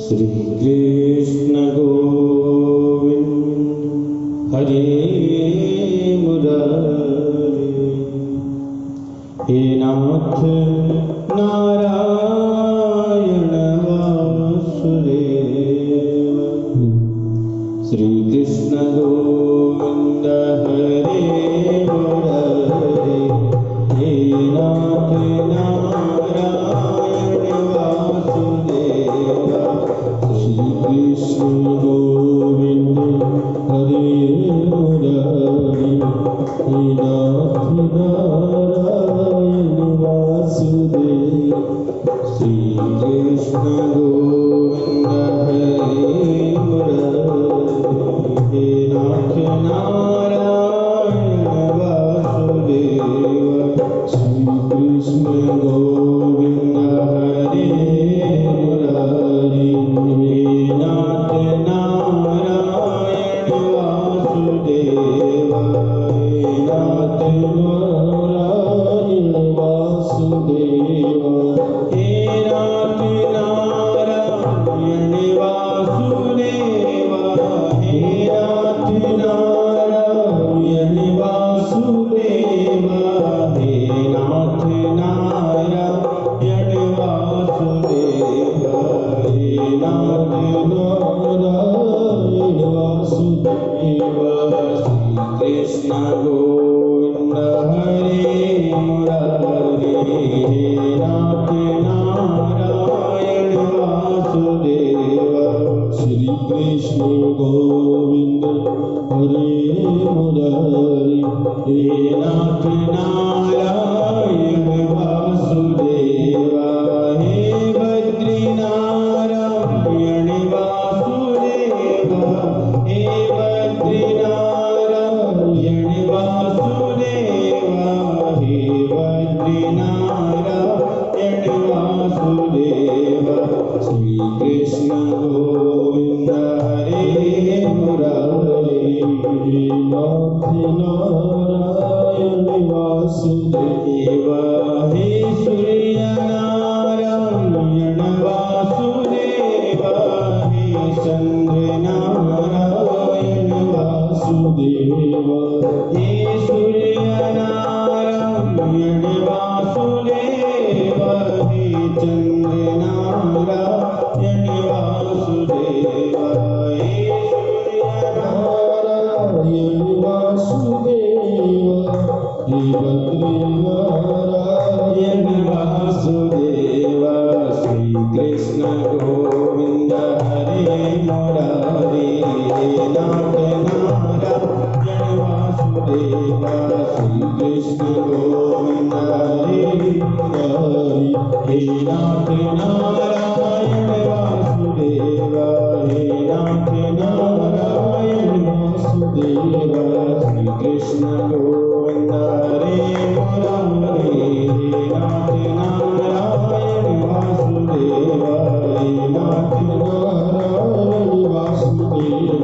श्री कृष्ण गोविंद हरे मुरारी। हे नाथ नारायण वासुदेव। श्री कृष्ण गोविंद हरे मुरारी। हे नाथ नारायण वासुदेव। श्री कृष्ण गोविंद हरे मुरारी। हे नाथ नारायण वासुदेव। श्री कृष्ण गोविंद हरे मुरारी। हे नाथ नारायण वासुदेव। श्री कृष्ण गोविंद हरे मुरारी। हे नाथ नारायण वासुदेव। हे नाथ नारायण वासुदेव। हे नाथ नारायण वासुदेव। हे नाथ नारायण वासुदेव। हे नाथ नारायण वासुदेव। हे नाथ नारायण वासुदेव। श्री कृष्ण गोविंद हरे मुरारी। हे नाथ नारायण वासुदेव। श्री कृष्ण गोविंद हरे मुरारी। हे नाथ नारायण वासुदेव। हे बद्री नारायण वासुदेव। हे बद्री नारायण वासुदेव। हे बद्री नारायण वासुदेव। श्री कृष्ण गोविंद हरे मुरारी। हे नाथ नारायण वासुदेव। हे सूर्य नारायण वासुदेव। हे चंद्र नारायण वासुदेव। हे सूर्य नारायण वासुदेव। हे चंद्र नारायण वासुदेव। हे सूर्य नारायण वासुदेव। हे बद्री नारायण वासुदेव। श्री कृष्ण गोविंद हरे मुरारी। हे नाथ नारायण वासुदेव। श्री कृष्ण गोविंद हरे मुरारी। हे नाथ नारायण वासुदेव। हे नाथ नारायण वासुदेव। श्री कृष्ण गोविंद हरे मुरारी। हे नाथ नारायण वासुदेव। हे नाथ नारायण वासुदेव।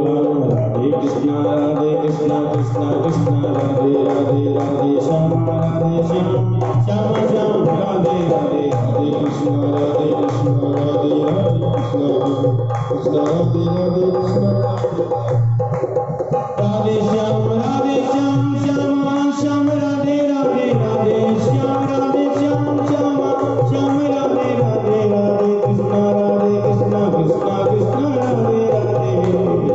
राधे कृष्ण कृष्ण कृष्ण राधे राधे राधे श्याम राधे श्याम श्याम श्याम राधे राधे। राधे कृष्ण राधे कृष्ण राधे राधे कृष्ण कृष्ण राधे राधे कृष्ण राधे श्याम श्याम श्याम राधे राधे राधे श्याम राधे श्याम श्याम श्याम राधे राधे राधे कृष्ण कृष्ण कृष्ण राधे राधे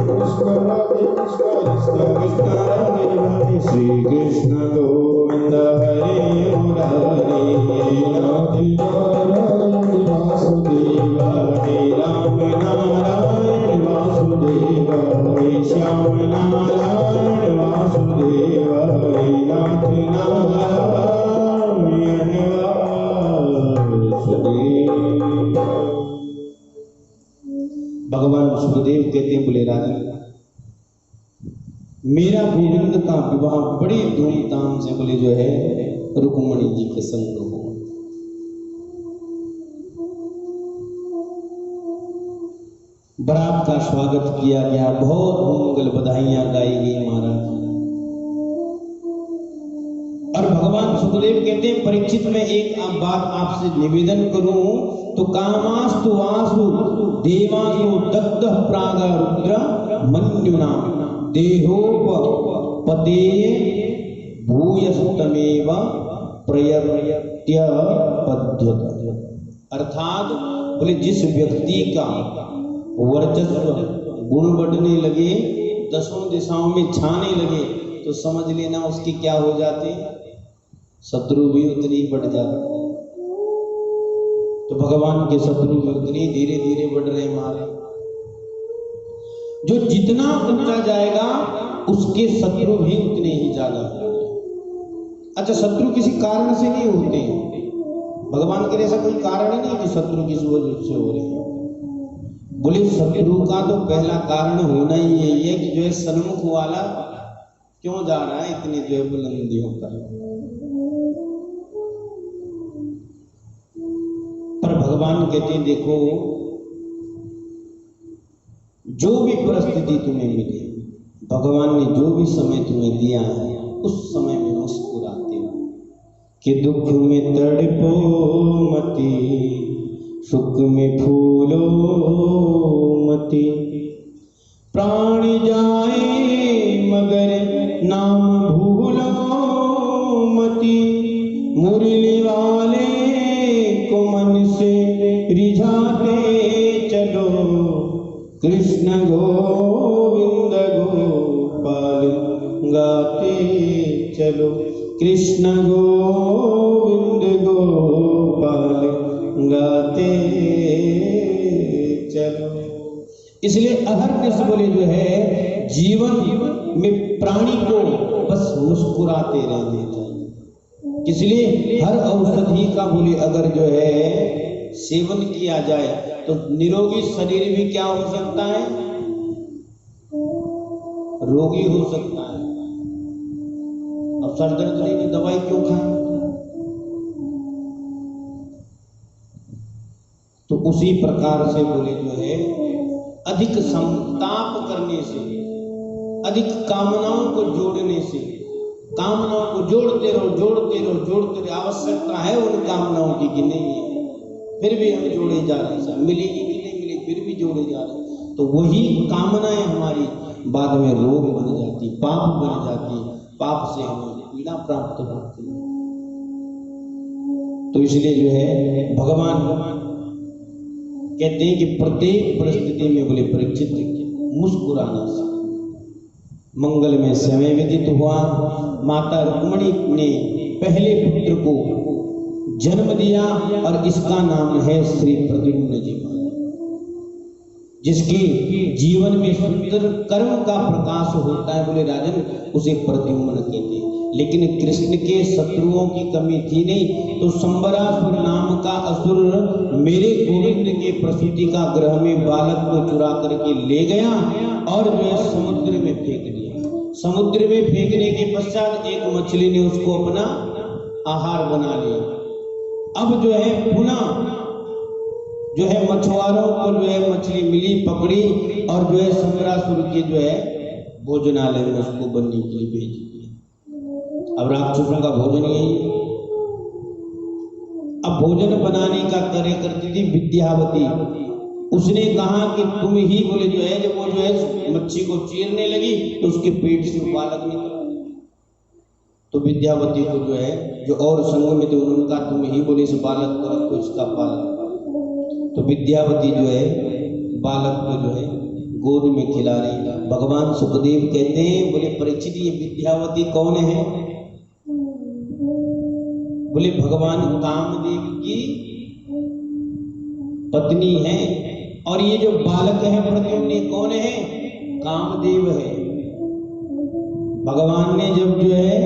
कृष्ण राधे कृष्ण कृष्ण कृष्ण राधे राधे। श्री कृष्ण गोविंद हरे मुरारी। हे नाथ नारायण वासुदेव। हे राम नारायण वासुदेव। हे श्याम नारायण वासुदेव। हे नाथ नारायण वासुदेव। भगवान सुखदेव कहते हैं, बोले राजन, मेरा गोविंद का विवाह बड़ी धूमधाम से बोले जो है रुक्मणी जी के संग हो। बारात का स्वागत किया गया, बहुत मंगल बधाइयां गाई गई महाराज। और भगवान सुखदेव कहते हैं परीक्षित मैं एक बात आपसे निवेदन करूं तो कामास्तु वासु देवासु दत्त प्राग रुद्र मन्युना देहोपपते भूयस्तमेव प्रयत्य पद्यत। अर्थात बोले जिस व्यक्ति का वर्चस्व गुण बढ़ने लगे, दसों दिशाओं में छाने लगे, तो समझ लेना उसकी क्या हो जाते, शत्रु भी उतनी बढ़ जाते। तो भगवान के शत्रु भी उतनी धीरे धीरे बढ़ रहे मारे। जो जितना ऊंचा जाएगा उसके शत्रु भी उतने ही ज्यादा। अच्छा, शत्रु किसी कारण से नहीं होते, भगवान के ऐसा कोई कारण ही नहीं कि शत्रु किस वजह से हो रहे हैं। बोले शत्रु का तो पहला कारण होना ही यही है कि जो है सन्मुख वाला क्यों जा रहा है इतनी जो है बुलंदियों पर। पर भगवान कहते हैं देखो, जो भी परिस्थिति तुम्हें मिले, भगवान ने जो भी समय तुम्हें दिया है उस समय में मुस्कुराते हो कि दुख में तड़पो मती, सुख में फूलो मती, प्राण जाए मगर नाम भूलो मती, मुरली वाले को मन से रिझाते चलो, कृष्ण गोविंद गोपाल गाते चलो, कृष्ण गोविंद गोपाल गाते चलो। इसलिए अहर्निश बोले जो है जीवन में प्राणी को बस मुस्कुराते रहने चाहिए। इसलिए हर औषधि का बोले अगर जो है सेवन किया जाए तो निरोगी शरीर भी क्या हो सकता है, रोगी हो सकता है। अब सर दर्द नहीं तो दवाई क्यों खाएं? तो उसी प्रकार से बोले जो है अधिक संताप करने से, अधिक कामनाओं को जोड़ने से, कामनाओं को जोड़ते रहो जोड़ते रहो जोड़ते रहो। आवश्यकता है उन कामनाओं की कि नहीं है, फिर भी हम जोड़े जा रहे हैं, मिलेगी कि नहीं मिलेगी फिर भी जोड़े जा रहे हैं। तो वही कामनाएं हमारी बाद में रोग बन जाती, पाप बन जाती, पाप से हमें पीड़ा प्राप्त होती है। तो इसलिए जो है भगवान कहते हैं कि प्रत्येक परिस्थिति में बोले परीक्षित मुस्कुराना सीखो। मंगल में समय व्यतीत हुआ, माता रुक्मिणी ने पहले पुत्र को जन्म दिया और इसका नाम है श्री प्रद्युम्न जी महाराज, जिसके जीवन में सुंदर कर्म का प्रकाश होता है बोले राजन, उसे प्रद्युम्न कहते हैं। लेकिन कृष्ण के शत्रुओं की कमी थी नहीं, तो संबरासुर नाम का असुर मेरे गोविंद के प्रसूति का गृह में बालक को चुरा करके ले गया और जो है समुद्र में फेंक दिया। समुद्र में फेंकने के पश्चात एक मछली ने उसको अपना आहार बना लिया। अब जो है पुनः जो है मछुआरों को जो है मछली मिली, पकड़ी और जो है संबरासुर के जो है भोजनालय में उसको बनने के लिए भेज दिया। अब राक्षसों का भोजन यही है। अब भोजन बनाने का कार्य करती थी विद्यावती। उसने कहा कि तुम ही बोले जो है, जब वो जो है मच्छी को चीरने लगी तो उसके पेट से बालक निकला। तो विद्यावती को जो है जो और संग में थे उन्होंने कहा तुम ही बोले इस बालक को रखो, इसका पालन। तो विद्यावती जो है बालक को जो है गोद में खिला रही। भगवान सुखदेव कहते हैं बोले परीक्षित ये विद्यावती कौन है? बोले भगवान कामदेव की पत्नी है। और ये जो बालक है प्रद्युम्न कौन है? कामदेव है। भगवान ने जब जो है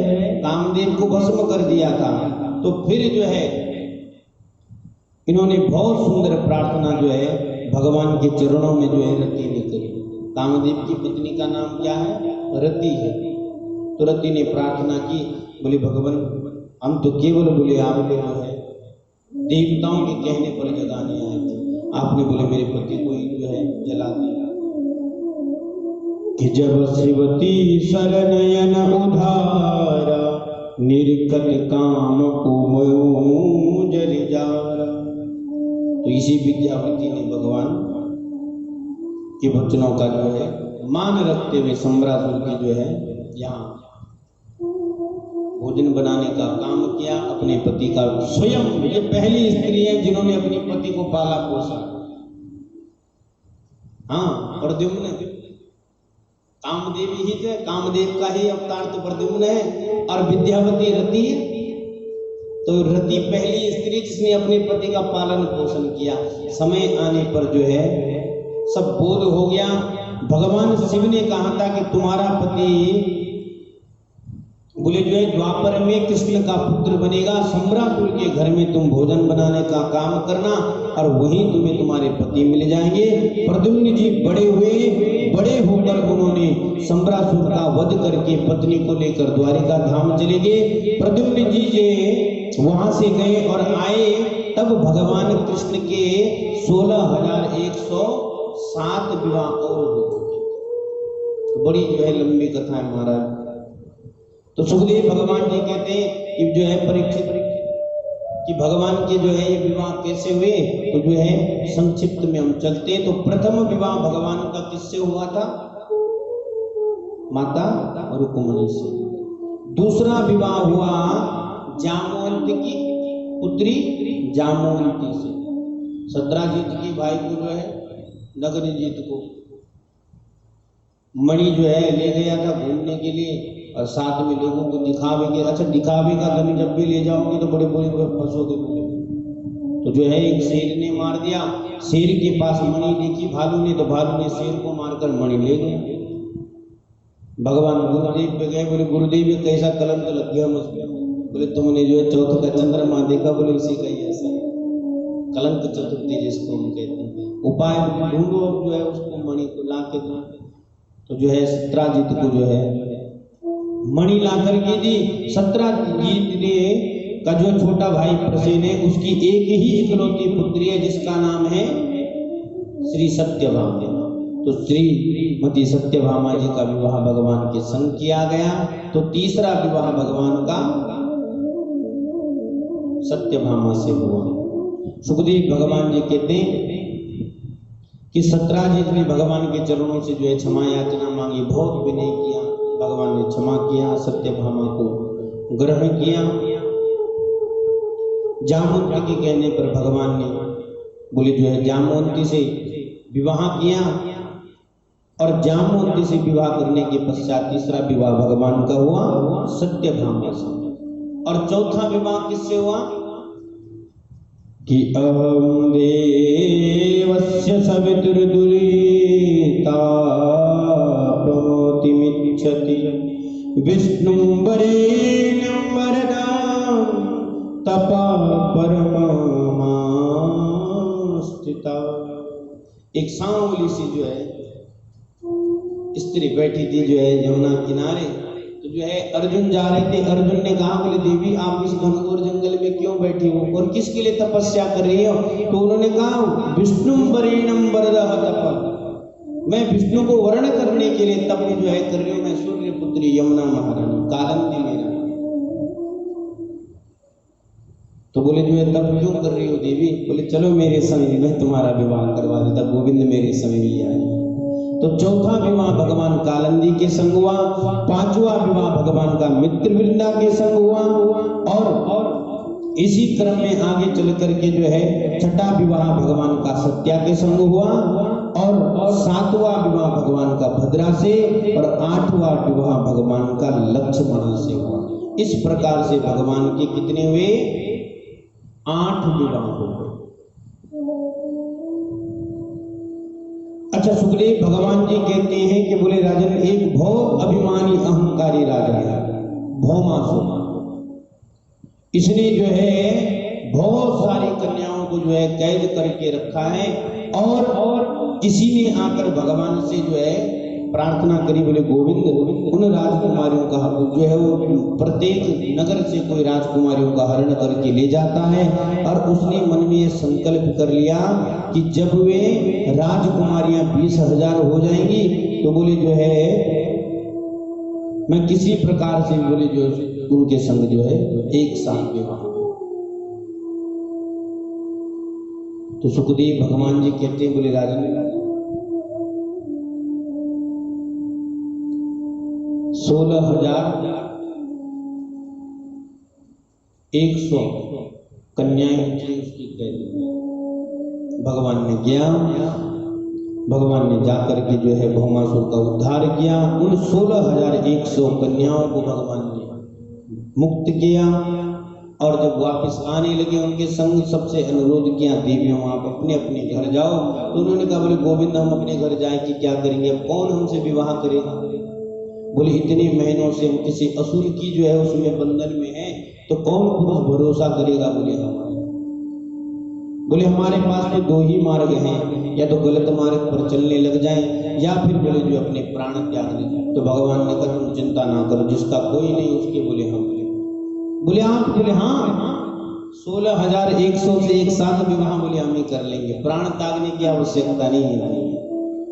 कामदेव को भस्म कर दिया था तो फिर जो है इन्होंने बहुत सुंदर प्रार्थना जो है भगवान के चरणों में जो है रति ने करी। कामदेव की पत्नी का नाम क्या है? रति है। तो रति ने प्रार्थना की, बोले भगवान हम तो केवल बोले आपको जो है देवताओं के कहने पर जगाने आए थे, आपने बोले मेरे पति को ही जो है जला दिया। कि जब शिवती शरणयन उधारा निरकत काम को जर जारा। तो इसी विद्यापति ने भगवान के वचनों का जो है मान रखते हुए सम्रासुर की जो है यहाँ भोजन बनाने का काम किया। अपने पति का स्वयं, ये पहली स्त्री है जिन्होंने अपने पति को पाला पोसा। हाँ, प्रद्युम्न कामदेव ही थे, कामदेव का ही अवतार तो प्रद्युम्न है। और विद्यापति रति है, तो रति पहली स्त्री जिसने अपने पति का पालन पोषण किया। समय आने पर जो है सब बोध हो गया। भगवान शिव ने कहा था कि तुम्हारा पति बोले जो है द्वापर में कृष्ण का पुत्र बनेगा, सम्रासुर के घर में तुम भोजन बनाने का काम करना और वहीं तुम्हें तुम्हारे पति मिल जाएंगे। प्रद्युम्न जी बड़े हुए, बड़े होकर उन्होंने सम्रासुर का वध करके पत्नी को लेकर द्वारिका धाम चले गए। प्रद्युम्न जी जे वहां से गए और आए, तब भगवान कृष्ण के 16,107 विवाह और हो चुके। तो बड़ी जो है लंबी कथा है महाराज। तो सुखदेव भगवान जी कहते हैं कि जो है परीक्षित कि भगवान के जो है ये विवाह कैसे हुए, तो जो है संक्षिप्त में हम चलते हैं। तो प्रथम विवाह भगवान का किससे हुआ था? माता रुक्मिणी से। दूसरा विवाह हुआ जामवंत की पुत्री जामवंती से। सत्राजित के भाई को जो है नगरजीत को मणि जो है ले गया था घूमने के लिए और साथ में लोगों को दिखावे के, अच्छा दिखावे का धन जब भी ले जाओगे तो बड़े बड़े फंसोगे। तो जो है एक शेर ने मार दिया, शेर के पास मणि देखी भालू ने, तो भालू ने शेर को मारकर मणि ले गया। भगवान गुरुदेव पे गए, बोले गुरुदेव ये कैसा कलंक लग गया मुझ पे? बोले तुमने जो है चौथ का चंद्रमा देखा? बोले उसी का ही ऐसा कलंक चतुर्थी जिसको हम कहते हैं। उपाय ढूंढो जो है उसको मणि को ला के दो। तो जो है सत्राजित को जो है मणि ला करके दी। सत्राजित ने का जो छोटा भाई प्रसेन है उसकी एक ही इकलौती पुत्री है जिसका नाम है श्री सत्यभामा। तो श्रीमती सत्यभामा जी का विवाह भगवान के संग किया गया। तो तीसरा विवाह भगवान का सत्यभामा से हुआ। सुखदेव भगवान जी कहते हैं कि सत्राजित ने भगवान के चरणों से जो है क्षमा याचना मांगी, बहुत विनय किया। भगवान ने क्षमा किया, सत्यभामा को ग्रहण किया। जामवंती के कहने पर भगवान ने बोले जो है जामवंती से विवाह किया। और जामवंती से विवाह करने के पश्चात तीसरा विवाह भगवान का हुआ सत्यभामा से। और चौथा विवाह किससे हुआ? कि अहं देवस्य सवितुर्दुरितापमोतिमिच्छति विष्णुं वरेण्यं वरदां तपा परमामा स्थिता। एक सांवली सी जो है स्त्री बैठी थी जो है यमुना किनारे। तो जो है अर्जुन जा रहे थे। अर्जुन ने कहा बोले देवी आप इस घनघोर जंगल में क्यों बैठी हो और किसके लिए तपस्या कर रही हो? तो उन्होंने कहा विष्णुं वरेण्यं वरदः तप, मैं विष्णु को वर्ण करने के लिए तप जो है कर रही हूँ। मैं सूर्य पुत्री यमुना महारानी कालंदी मेरा। तो बोले जो है तप क्यों कर रही हो देवी? बोले चलो मेरे संग मैं तुम्हारा विवाह करवा देता, गोविंद मेरे संग ही आए। तो चौथा विवाह भगवान कालंदी के संग हुआ। पांचवा विवाह भगवान का मित्रवृंदा के संग हुआ। और इसी क्रम में आगे चल करके जो है छठा विवाह भगवान का सत्या के संग हुआ। और सातवां विवाह भगवान का भद्रा से और आठवां विवाह भगवान का लक्ष्मण से हुआ। इस प्रकार से भगवान के कितने हुए? 8 विवाह हो गए। अच्छा, सुखदेव भगवान जी कहते हैं कि बोले राजन एक बहुत अभिमानी अहंकारी राजा है भौमासुर। इसने जो है बहुत सारी कन्याओं को जो है कैद करके रखा है। और इसी ने आकर भगवान से जो है प्रार्थना करी, बोले गोविंद उन राजकुमारियों का जो है वो प्रत्येक नगर से कोई राजकुमारियों का हरण करके ले जाता है। और उसने मन में यह संकल्प कर लिया कि जब वे राजकुमारियां 20,000 हो जाएंगी तो बोले जो है मैं किसी प्रकार से बोले जो उनके संग जो है एक साथ विवाह। तो सुखदेव भगवान जी कहते हैं, बोले राजन 16,100 कन्याएं थी उसकी कैद। भगवान ने किया, भगवान ने जाकर के जो है भौमासुर का उद्धार किया। उन 16,100 कन्याओं को भगवान ने मुक्त किया। और जब वापस आने लगे उनके संग सबसे अनुरोध किया, देवियों आप अपने अपने घर जाओ। तो उन्होंने कहा, बोले गोविंद हम अपने घर जाए कि क्या करेंगे, अब कौन हमसे विवाह करेगा। बोले इतने महीनों से हम किसी असुर की जो है उसमें बंधन में है, तो कौन पुरुष भरोसा करेगा। बोले हमारे पास तो दो ही मार्ग हैं, या तो गलत मार्ग पर चलने लग जाएं, या फिर बोले जो अपने प्राण त्याग दें। तो भगवान ने कहा तुम चिंता ना करो, जिसका कोई नहीं उसके बोले हम। बोले आप, बोले हाँ 16,100 से एक साथ विवाह बोले हम ही कर लेंगे, प्राण त्यागने की आवश्यकता नहीं है।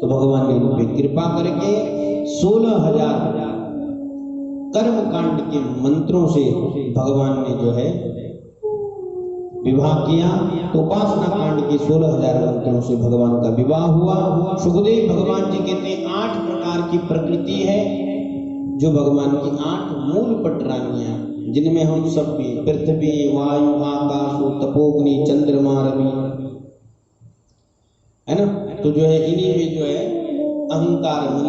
तो भगवान ने उन पे कृपा करके 16,000 कर्म कांड के मंत्रों से भगवान ने जो है विवाह किया। तो उपासना कांड के 16,000 मंत्रों से भगवान का विवाह हुआ। सुखदेव भगवान जी कहते हैं 8 प्रकार की प्रकृति है जो भगवान की 8 मूल पटरानियां, जिनमें हम सब भी पृथ्वी, वायु, आकाश, तपोग्नि, चंद्रमा, रवि है ना। तो जो है इन्हीं में जो है अहंकार मन।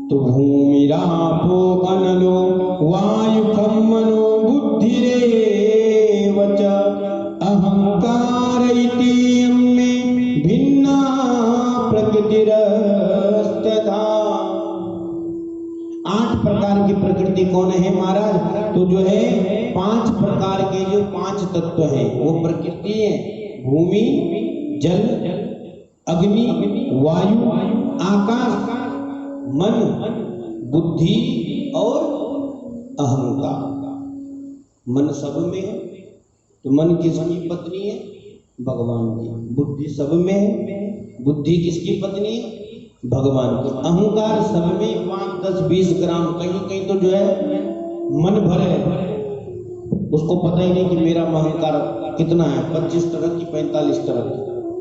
तो भूमिरापो अनलो वायु खम मनो बुद्धिरेवच अहंकार इति यम्मे भिन्ना प्रकृतिरस्तथा। 8 प्रकार की प्रकृति कौन है महाराज। तो जो है 5 प्रकार के जो 5 तत्व हैं वो प्रकृति है। भूमि, जल, अग्नि, वायु, आकाश, मन, बुद्धि और अहंकार। मन सब में है। तो मन किसकी पत्नी है, भगवान की। बुद्धि सब में है, बुद्धि किसकी पत्नी है, भगवान की। अहंकार सब में 5, 10, 20 ग्राम, कहीं कहीं तो जो है मन भर है, उसको पता ही नहीं कि मेरा अहंकार कितना है, 25 टरक की 45 टरक।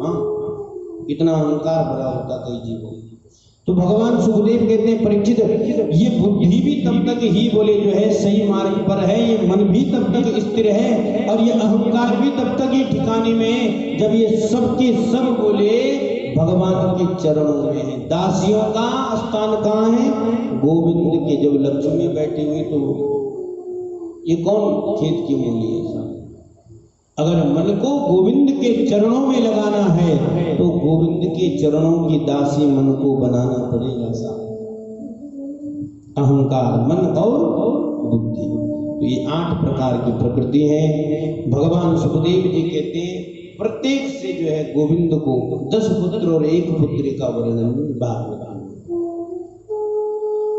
हाँ, इतना अहंकार भरा होता कई जीवों। तो भगवान सुखदेव कहते हैं परीक्षित, ये बुद्धि भी तब तक ही बोले जो है सही मार्ग पर है, ये मन भी तब तक स्थिर है, और ये अहंकार भी तब तक ही ठिकाने में है जब ये सब के सब बोले भगवान के चरणों में है। दासियों का स्थान कहाँ है, गोविंद के। जब लक्ष्मी बैठी हुई तो ये कौन खेत की मूली है। अगर मन को गोविंद के चरणों में लगाना है तो गोविंद के चरणों की दासी मन को बनाना पड़ेगा। अहंकार, मन और बुद्धि। तो ये 8 प्रकार की प्रकृति है। भगवान सुखदेव जी कहते हैं प्रत्येक से जो है गोविंद को 10 पुत्र और 1 पुत्री का वर्णन भागवत।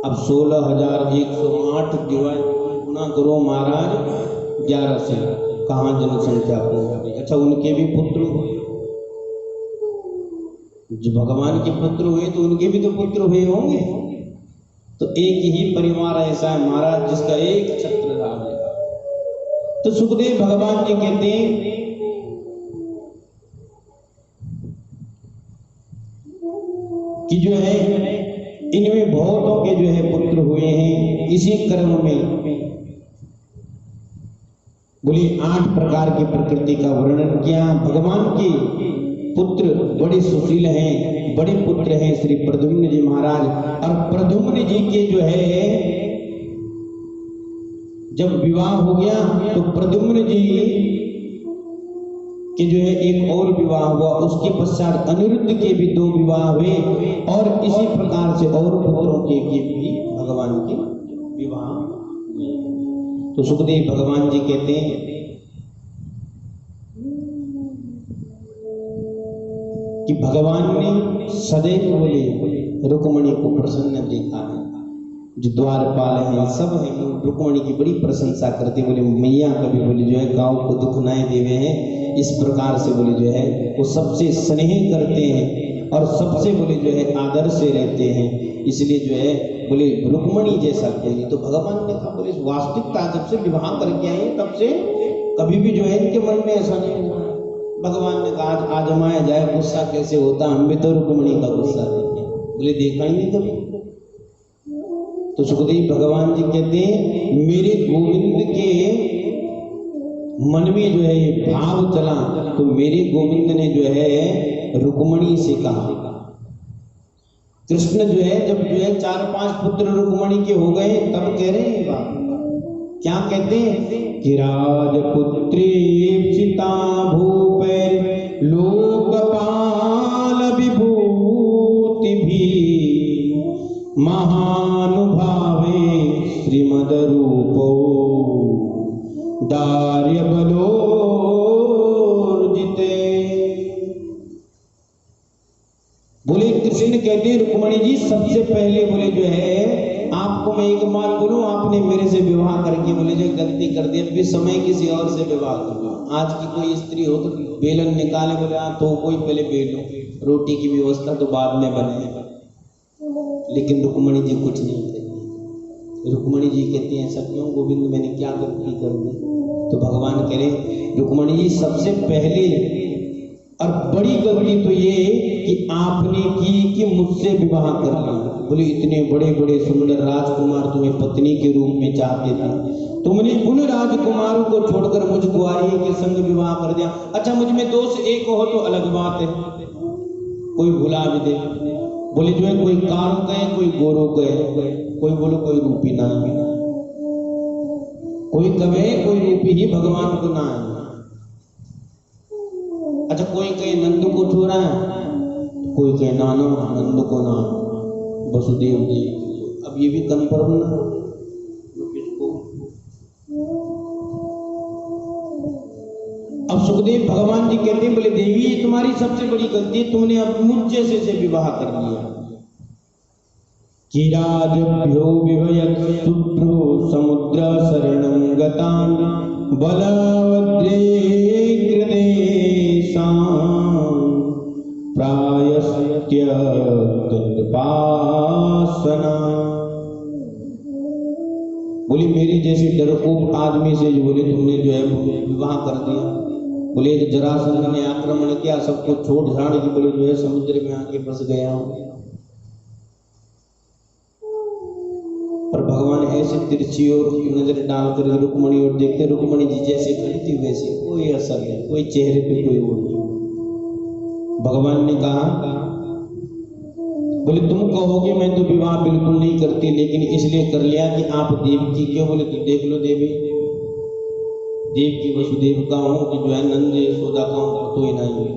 अब 16,108 गुना करो महाराज 11 से, कहाँ जनसंख्या पहुंच गई। अच्छा, उनके भी पुत्र हुए, जो भगवान के पुत्र हुए तो उनके भी तो पुत्र हुए होंगे। तो एक ही परिवार ऐसा है महाराज जिसका एक छत्र राज है। तो सुखदेव भगवान जी कहते हैं कि जो है इनमें बहुतों के जो है पुत्र हुए हैं। इसी क्रम में बोली 8 प्रकार की प्रकृति का वर्णन किया। भगवान के पुत्र बड़े सुशील हैं, बड़े पुत्र हैं श्री प्रद्युम्न जी महाराज। और प्रद्युम्न जी के जो है जब विवाह हो गया तो प्रद्युम्न जी कि जो है एक और विवाह हुआ। उसके पश्चात अनिरुद्ध के भी 2 विवाह हुए, और इसी प्रकार से और पुत्रों के भी भगवान के विवाह हुए। तो सुखदेव भगवान जी कहते हैं कि भगवान ने सदैव बोले रुक्मणी को प्रसन्न देखा है। जो द्वारपाल हैं सब हैं, रुक्मणी की बड़ी प्रशंसा करते, बोले मैया कभी बोले जो है गांव को दुख नाए देवे हैं। इस प्रकार से बोले जो है वो सबसे स्नेह करते हैं। और सबसे बोले जो है आदर से रहते हैं, इसलिए जो है बोले रुक्मणी जैसा कोई। तो भगवान ने कहा बोले वास्तविकता जब से विवाह करके आई है तब से कभी भी जो है इनके मन में ऐसा नहीं हुआ। भगवान ने कहा आज आजमाया जाए गुस्सा कैसे होता, हम भी तो रुक्मणी का गुस्सा देखें। बोले देखा ही नहीं कभी। तो सुखदेव भगवान जी कहते हैं मेरे गोविंद के मन में जो है ये भाव चला, तो मेरे गोविंद ने जो है रुक्मणी से कहा। कृष्ण जो है जब जो है 4-5 पुत्र रुक्मणी के हो गए तब कह रहे हैं बात, क्या कहते हैं कि राजपुत्री सीता भूपे लोकपाल विभूति भी महानुभावे श्रीमद रूपो दार्य बलोर्जिते। बोले कृष्ण कहते हैं रुक्मणी जी सबसे पहले बोले जो है आपको मैं एक बात बोलूं, आपने मेरे से विवाह करके बोले जो गलती कर दी, अभी समय किसी और से विवाह कर लो। आज की कोई स्त्री हो तो बेलन निकाले बोले तो कोई पहले बेलो, रोटी की व्यवस्था तो बाद में बने। लेकिन रुक्मणी जी कुछ नहीं कहती। रुक्मणी जी कहती हैं ऐसा क्यों गोविंद, मैंने क्या गलती कर दी? तो भगवान कह रहे रुक्मणी जी सबसे पहले और बड़ी गलती तो ये कि आपने की कि मुझसे विवाह कर लिया। बोले इतने बड़े बड़े सुंदर राजकुमार तुम्हें पत्नी के रूप में चाहते थे, तुमने उन राजकुमारों को छोड़कर मुझ कुंवारी के संग विवाह कर दिया। अच्छा मुझ में दोष एक हो तो अलग बात है, कोई भुला भी दे। बोले जो है कोई कारो कहे कोई गोरो कहे, कोई बोलो कोई रूपी ना है, कोई कहे कोई रूपी ही भगवान को ना है। अच्छा कोई कहे नंद को छोड़ा है, कोई कहे नानो नंद को ना वसुदेव जी। अब ये भी कंफर्म ना किसको। अब सुखदेव भगवान जी कहते हैं बोले देवी ये तुम्हारी सबसे बड़ी गलती, तुमने अब मुझ जैसे से विवाह कर लिया। किराजभ्यो विवयत् शुभ्रो समुद्र शरणं गतान् बलवद्रे कृदेशान् प्रायश्चित्य तत्पासना। बोली मेरी जैसी डरपोक आदमी से जो बोले तुमने जो है विवाह कर दिया। बोले तो जरासंध ने आक्रमण किया, सबको छोड़ छाड़ के बोले जो है समुद्र में आके फंस गया। और भगवान ऐसे तिरछी और नजर डालकर रुक्मणी और देखते, रुक्मणी जी जैसे खड़ी थी वैसे, कोई असर नहीं, कोई चेहरे पे कोई वो नहीं। भगवान ने कहा बोले तुम कहोगे मैं तो विवाह बिल्कुल नहीं करती, लेकिन इसलिए कर लिया कि आप देवकी क्यों। बोले तो देख लो देवी, देवकी वसुदेव का हूं कि जो है नंद यशोदा का हूं तो ही नहीं।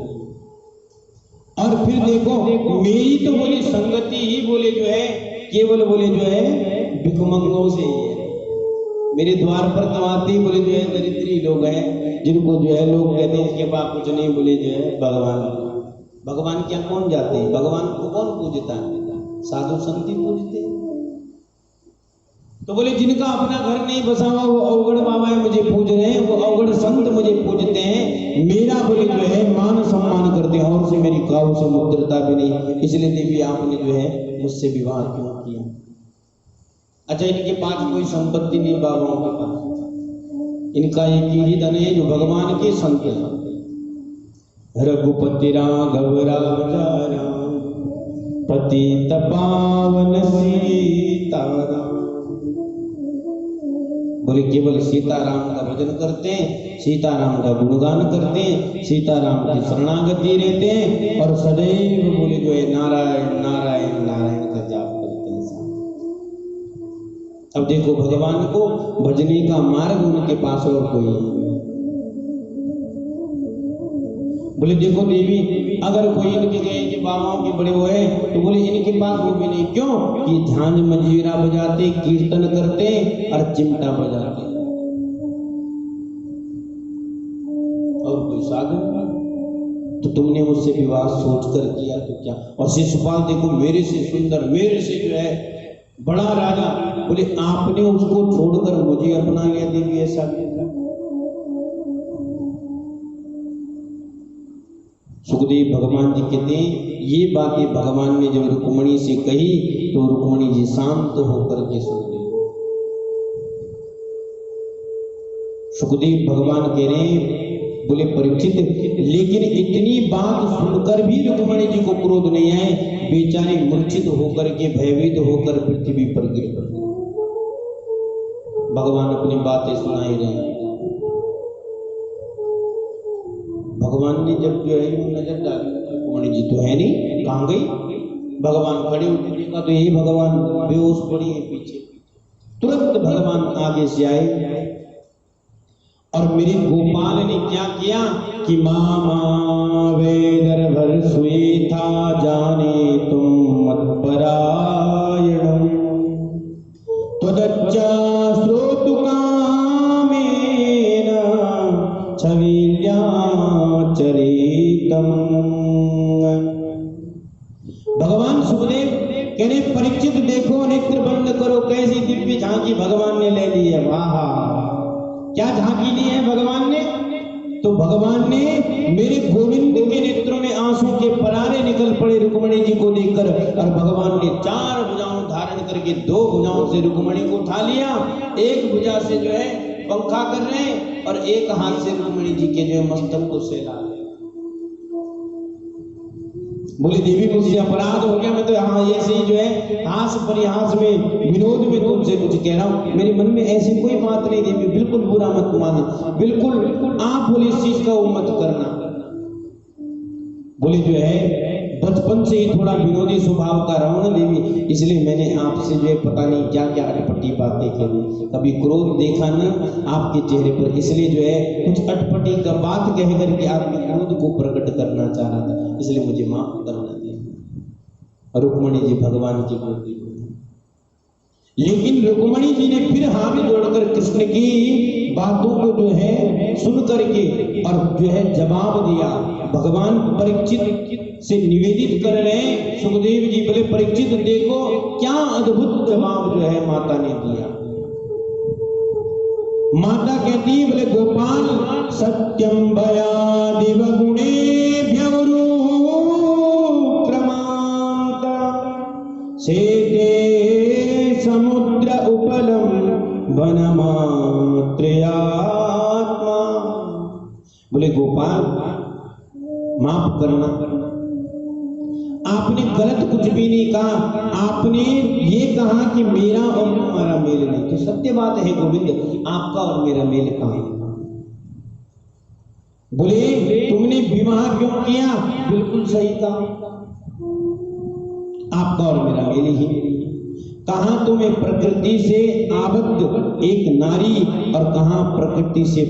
और फिर देखो मेरी तो बोली संगति ही बोले जो है केवल बोले जो है भिखमंगों से ही है। मेरे द्वार पर तो आते ही बोले जो है दरिद्री लोग हैं, जिनको जो है लोग कहते हैं इसके पास कुछ नहीं, बोले जो है भगवान। भगवान क्या कौन जाते हैं, भगवान को कौन पूजता है? साधु संत ही पूजते हैं। तो बोले जिनका अपना घर नहीं बसा हुआ वो अवगढ़ बाबा मुझे पूज रहे हैं, वो अवगढ़ संत मुझे पूजते हैं। मेरा बोले जो है मान सम्मान करते हैं, और से मेरी काऊ से मुद्रता भी नहीं। इसलिए देवी आपने जो है मुझसे विवाह क्यों किया? अच्छा इनके पास कोई संपत्ति नहीं बाबाओं के पास, इनका एक ही धन है जो भगवान के संत है। रघुपति राघव राजा राम पतित पावन सीताराम। बोले केवल सीताराम का भजन करते हैं, सीताराम का गुणगान करते हैं, सीताराम की शरणागति रहते हैं, और सदैव बोले जो है नारायण नारायण नारायण का जाप करते हैं। अब देखो भगवान को भजने का मार्ग उनके पास और कोई नहीं। बोले देखो देवी अगर कोई इनके गए कि बाबाओं के बड़े हुए तो बोले इनके पास वो भी नहीं। क्यों कि झांझ मंजीरा बजाते, कीर्तन करते और चिमटा बजाते, और कोई साधन। तो तुमने मुझसे विवाह सोच कर किया तो क्या? और शिशुपाल देखो मेरे से सुंदर, मेरे से जो है बड़ा राजा, बोले आपने उसको छोड़कर मुझे अपना लिया। देवी ऐसा भी था। सुखदेव भगवान जी कहते हैं ये बातें भगवान ने जब रुक्मणी से कही तो रुक्मणी जी शांत होकर के सुन रही। सुखदेव भगवान कह रहे हैं, बोले परीक्षित, लेकिन इतनी बात सुनकर भी रुक्मणी जी को क्रोध नहीं आए, बेचारे मूर्छित होकर के भयभीत होकर पृथ्वी पर गिर पड़े। भगवान अपनी बातें सुनाई रहे। भगवान ने जब जो है नजर डाली, रुक्मणी जी तो है नहीं, कहां गई? भगवान खड़े उठने का तो यही भगवान बेहोश पड़ी है पीछे। तुरंत भगवान आगे से आए और मेरे गोपाल ने क्या किया कि मामा वेदर भर सुई था जाने तुम मत परायणम त्वदच्चा श्रोतुकामेन छविल्या चरितम। भगवान सुखदेव कह रहे परीक्षित देखो, नेत्र बंद करो, कैसी दिव्य झांकी भगवान ने ले ली है। वाह, क्या झांकी ली है भगवान ने? तो भगवान ने मेरे गोविंद के नेत्रों में आंसू के परारे निकल पड़े रुक्मणी जी को देखकर, और भगवान ने 4 भुजाओं धारण करके 2 भुजाओं से रुक्मणी को उठा लिया। एक भुजा से जो है पंखा कर रहे हैं और एक हाथ से रुक्मणी जी के जो है मस्तक को सहला रहे। बोले देवी मुझसे अपराध हो गया, मैं तो हाँ ऐसे ही जो है हास परिहास में विनोद में तुमसे कुछ कह रहा हूँ, मेरे मन में ऐसी कोई बात नहीं देवी, बिल्कुल बुरा मत मानना, बिल्कुल आप बोले इस चीज का वो मत करना। बोले जो है बचपन से ही थोड़ा विनोदी स्वभाव का रहा हूं ना देवी, इसलिए मैंने आपसे जो है पता नहीं क्या क्या अटपटी बातें कही, कभी क्रोध देखा ना आपके चेहरे पर, इसलिए जो है कुछ अटपटी का बात कह करके आपके क्रोध को प्रकट करना चाह रहा था, इसलिए मुझे माफ करना दिया। रुक्मणी जी भगवान की गोदी में, लेकिन रुक्मणी जी ने फिर हाथ जोड़कर कृष्ण की बातों को जो है सुन करके और जो है जवाब दिया। भगवान परीक्षित से निवेदित कर रहे हैं, सुखदेव जी बोले परीक्षित देखो क्या अद्भुत जवाब जो है माता ने दिया। माता कहती है बोले गोपाल सत्यम भयादिव गुणेभ्यो क्रमांता सेते समुद्र उपलम वनमात्रयात्मा। बोले गोपाल माफ करना, आपने गलत कुछ भी नहीं कहा, आपने ये कहा कि मेरा और तुम्हारा मेल नहीं, तो सत्य बात है गोविंद, आपका और मेरा मेल कहां है? बोले तुमने विवाह क्यों किया? बिल्कुल सही कहा, आपका और मेरा मेल ही। कहां तो मैं प्रकृति से आबद्ध एक नारी और कहां प्रकृति से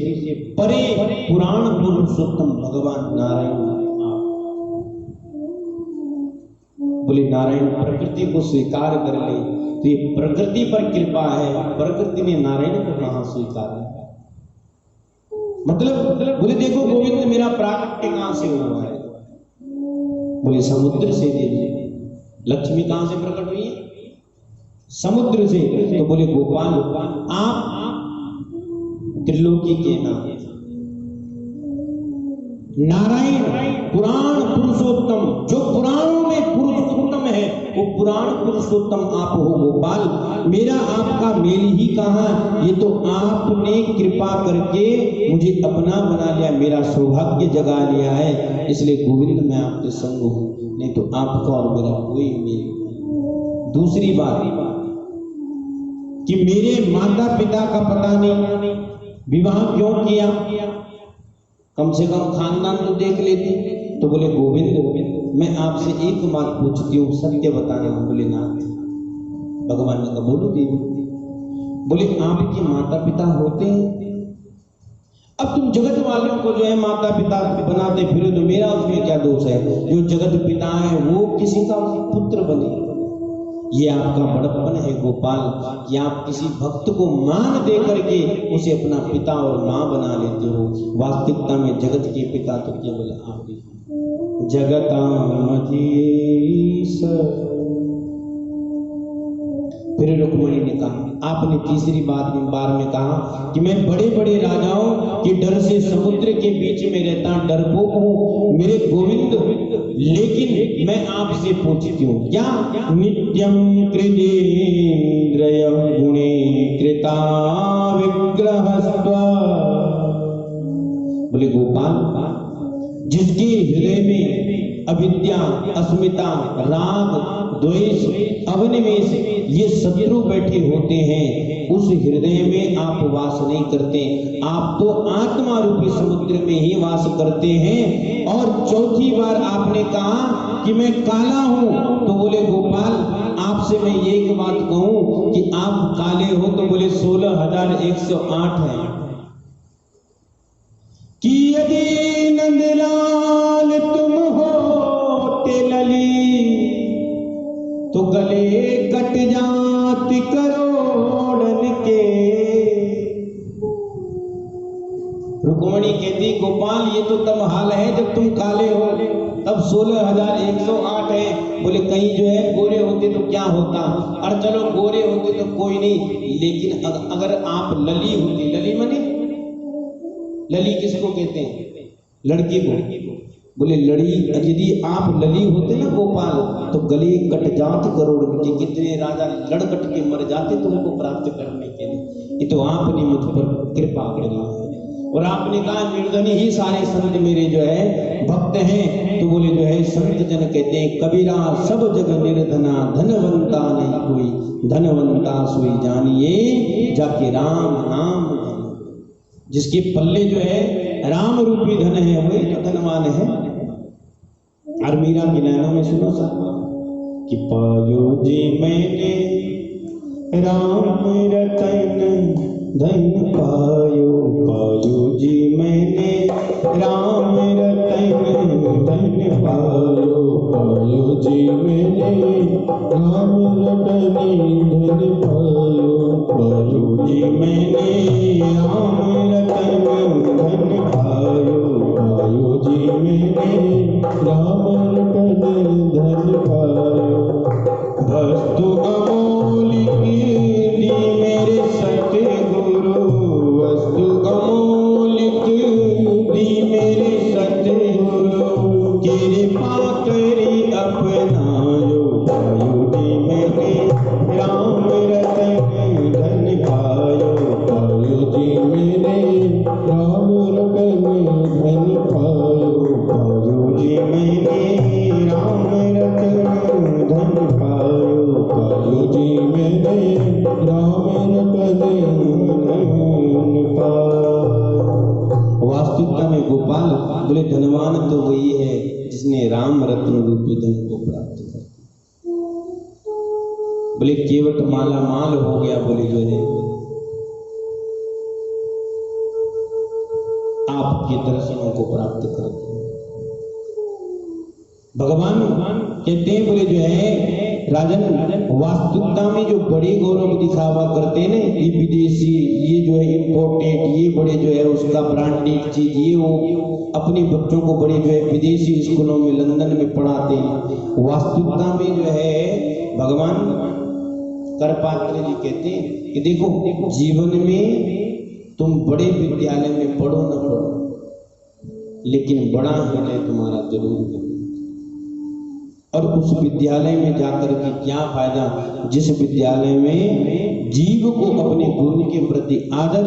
परे पुराण पुरुषोत्तम भगवान नारायण। बोले नारायण प्रकृति को स्वीकार कर ले तो ये प्रकृति पर कृपा है, प्रकृति ने नारायण को कहां स्वीकार किया? मतलब बोले देखो गोविंद मेरा प्राकट्य कहां से हुआ है? बोले समुद्र से देवी, लक्ष्मी कहां से प्रकट हुई है? समुद्र से। तो बोले गोपाल आप त्रिलोकी के नाम नारायण पुराण पुरुषोत्तम, जो पुराणों में पुरुषोत्तम है वो पुराण पुरुषोत्तम आप हो गोपाल, मेरा आपका मेल ही कहां? ये तो आपने कृपा करके मुझे अपना बना लिया, मेरा सौभाग्य जगा लिया है, इसलिए गोविंद मैं आपके संग हूं, नहीं तो आपका और मेरा कोई मेल नहीं। दूसरी बात कि मेरे माता पिता का पता नहीं, विवाह क्यों किया? कम से कम खानदान तो देख लेते। तो बोले गोविंद मैं आपसे एक बात पूछती हूँ, सत्य बताना। बोले ना। भगवान ने कहा बोलो देवी। बोले आपके माता पिता होते हैं? अब तुम जगत वालों को जो है माता पिता बनाते फिरो तो मेरा उसमें क्या दोष है? जो जगत पिता है वो किसी का पुत्र बने, ये आपका बड़प्पन है गोपाल कि आप किसी भक्त को मान दे करके उसे अपना पिता और मां बना लेते हो। वास्तविकता में जगत के पिता तो केवल आप ही। जगतामधीश फिर रुक्मणी ने कहा, आपने तीसरी बार में कहा कि मैं बड़े बड़े राजाओं के डर से समुद्र के बीच में रहता डरपोक हूँ मेरे गोविंद, लेकिन मैं आपसे पूछती हूँ क्या नित्यम कृतेन्द्रय गुणे कृता विग्रहस्त्वा। बोले गोपाल, जिसके हृदय में अविद्या, अस्मिता, राग, द्वेष, अभिनिवेश ये शत्रु बैठे होते हैं, उस हृदय में आप वास नहीं करते, आप तो आत्मा रूपी समुद्र में ही वास करते हैं। और चौथी बार आपने कहा कि मैं काला हूं, तो बोले गोपाल आपसे मैं ये एक बात कहूं कि आप काले हो, तो बोले 16,108 है कि यदि नंदलाल तुम होते लली तो गले कट जाती करोड़न के। रुक्मणी कहती गोपाल ये तो तब हाल है जब तुम काले हो, तब 16,108 है। बोले कहीं जो है गोरे होते तो क्या होता, और चलो गोरे होते तो कोई नहीं, लेकिन अगर आप लली होती, लली माने लली किसको कहते हैं, लड़की को, बोले लड़ी यदि आप लली होते ना गोपाल तो गले कट जाते करोड़ के, कितने राजा लड़कट के मर जाते तुमको प्राप्त करने के लिए। ये तो आपने मुझ पर कृपा करी है। और आपने कहा निर्धनी ही सारे संत मेरे जो है भक्त हैं, तो बोले जो है संत जन कहते हैं कबीरा सब जग निर्धना धनवंता नहीं कोई, धनवंता सोई जानिए जाके राम नाम। जिसके पल्ले जो है राम रूपी धन है वही तो धनवान है। और मीरा के नैनों में सुनो साहब कि पायो जी मैंने राम रतन धन पायो, पायो जी मैंने राम रतन धन पायो, पायो जी मैंने राम रतन धन पायो, पायो जी मैंने राम रतन धन पायो, पायो जी मैंने राम रतन धन पायो। वस्तु अमूल्य दी मेरे सतगुरु, वस्तु अमूल्य दी मेरे सतगुरु, कृपा करी अपनायो, पायो जी मैंने राम रतन धन पायो, पायो जी मैंने राम रतन धन पायो, पायो जी मैंने राम रतन धन पायो, पायो जी मैंने राम रतन धन पायो। वास्तविकता में गोपाल बोले धनवान तो वही है जिसने राम रत्न रूपी धन को प्राप्त कर, बोले केवट माला माल हो गया, बोले जो है आपके दर्शनों को प्राप्त कर। भगवान कहते हैं बोले जो है राजन वास्तविकता में जो बड़े गौरव दिखावा करते हैं ना, ये विदेशी, ये जो है इम्पोर्टेड, ये बड़े जो है उसका ब्रांडेड चीज, ये वो अपने बच्चों को बड़े जो है विदेशी स्कूलों में लंदन में पढ़ाते हैं। वास्तविकता में जो है भगवान करपात्र जी कहते हैं कि देखो जीवन में तुम बड़े विद्यालय में पढ़ो न पढ़ो, लेकिन बड़ा हृदय तुम्हारा जरूर करो। और उस विद्यालय में जाकर के क्या फायदा जिस विद्यालय में जीव को अपने गुरु के प्रति आदर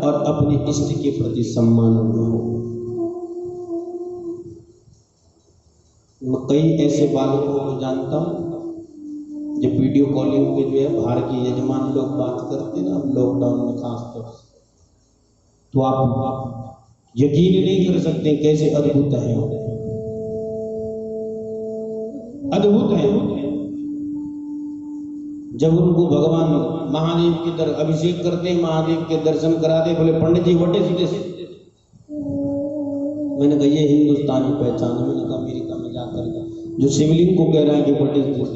और अपने इष्ट के प्रति सम्मान न हो। मैं कई ऐसे बालकों को जानता हूँ जब वीडियो कॉलिंग पे जो है बाहर के यजमान लोग बात करते ना, लॉकडाउन में खासतौर से, तो आप यकीन नहीं कर सकते कैसे अद्भुत है, अद्भुत है। जब उनको भगवान महादेव के अभिषेक करते, महादेव के दर्शन कराते, बोले पंडित जी व्हाट इज दिस, मैंने कहा ये हिंदुस्तानी पहचान। मैंने कहा अमेरिका में जाकर जो शिवलिंग को कह रहा है कि व्हाट इज दिस,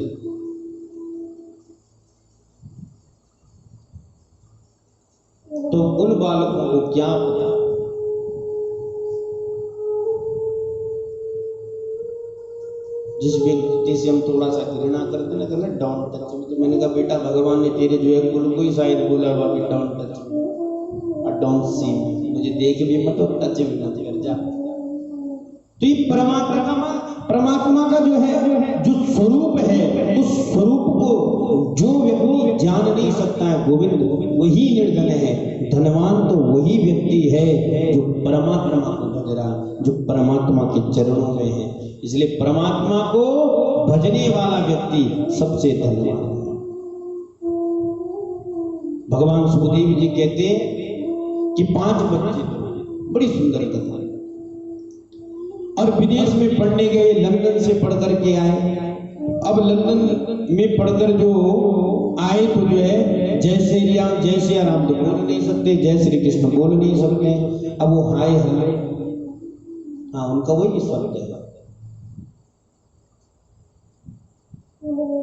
तो उन बालकों को क्या पता। जिस व्यक्ति से हम थोड़ा सा घृणा करते ना, कहते डोंट टच मी। तो मैंने कहा बेटा भगवान ने तेरे जो है कुल को ही शायद बोला हुआ कि डोंट टच मी और डोंट सी मी, मुझे देख भी मत और टच भी मत कर जा। तो ये परमात्मा का जो है जो स्वरूप है, उस स्वरूप को जो व्यक्ति जान नहीं सकता है गोविंद, वही निर्धन है। धनवान तो वही व्यक्ति है जो परमात्मा को भज रहा, जो परमात्मा के चरणों में है। इसलिए परमात्मा को भजने वाला व्यक्ति सबसे धनवान है। भगवान सुखदेव जी कहते हैं कि 5 बच्चे, बड़ी सुंदर कथा, और विदेश में पढ़ने गए, लंदन से पढ़ करके आए। अब लंदन में पढ़कर जो आए तो जो है जय श्री राम जय श्री राम तो बोल नहीं सकते, जय श्री कृष्ण बोल नहीं सकते। अब वो हाय हेलो, हाँ उनका वही शब्द है।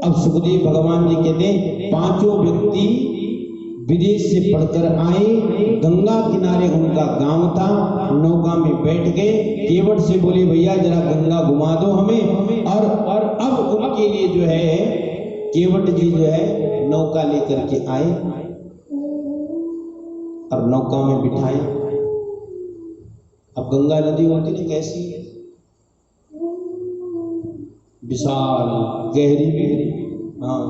अब सुखदेव भगवान जी कहते हैं 5 व्यक्ति विदेश से पढ़कर आए, गंगा किनारे उनका गांव था, नौका में बैठ गए, केवट से बोले भैया जरा गंगा घुमा दो हमें। और अब उनके लिए जो है केवट जी जो है नौका लेकर के आए और नौका में बिठाए। अब गंगा नदी होती ना कैसी, विशाल गहरी, हाँ,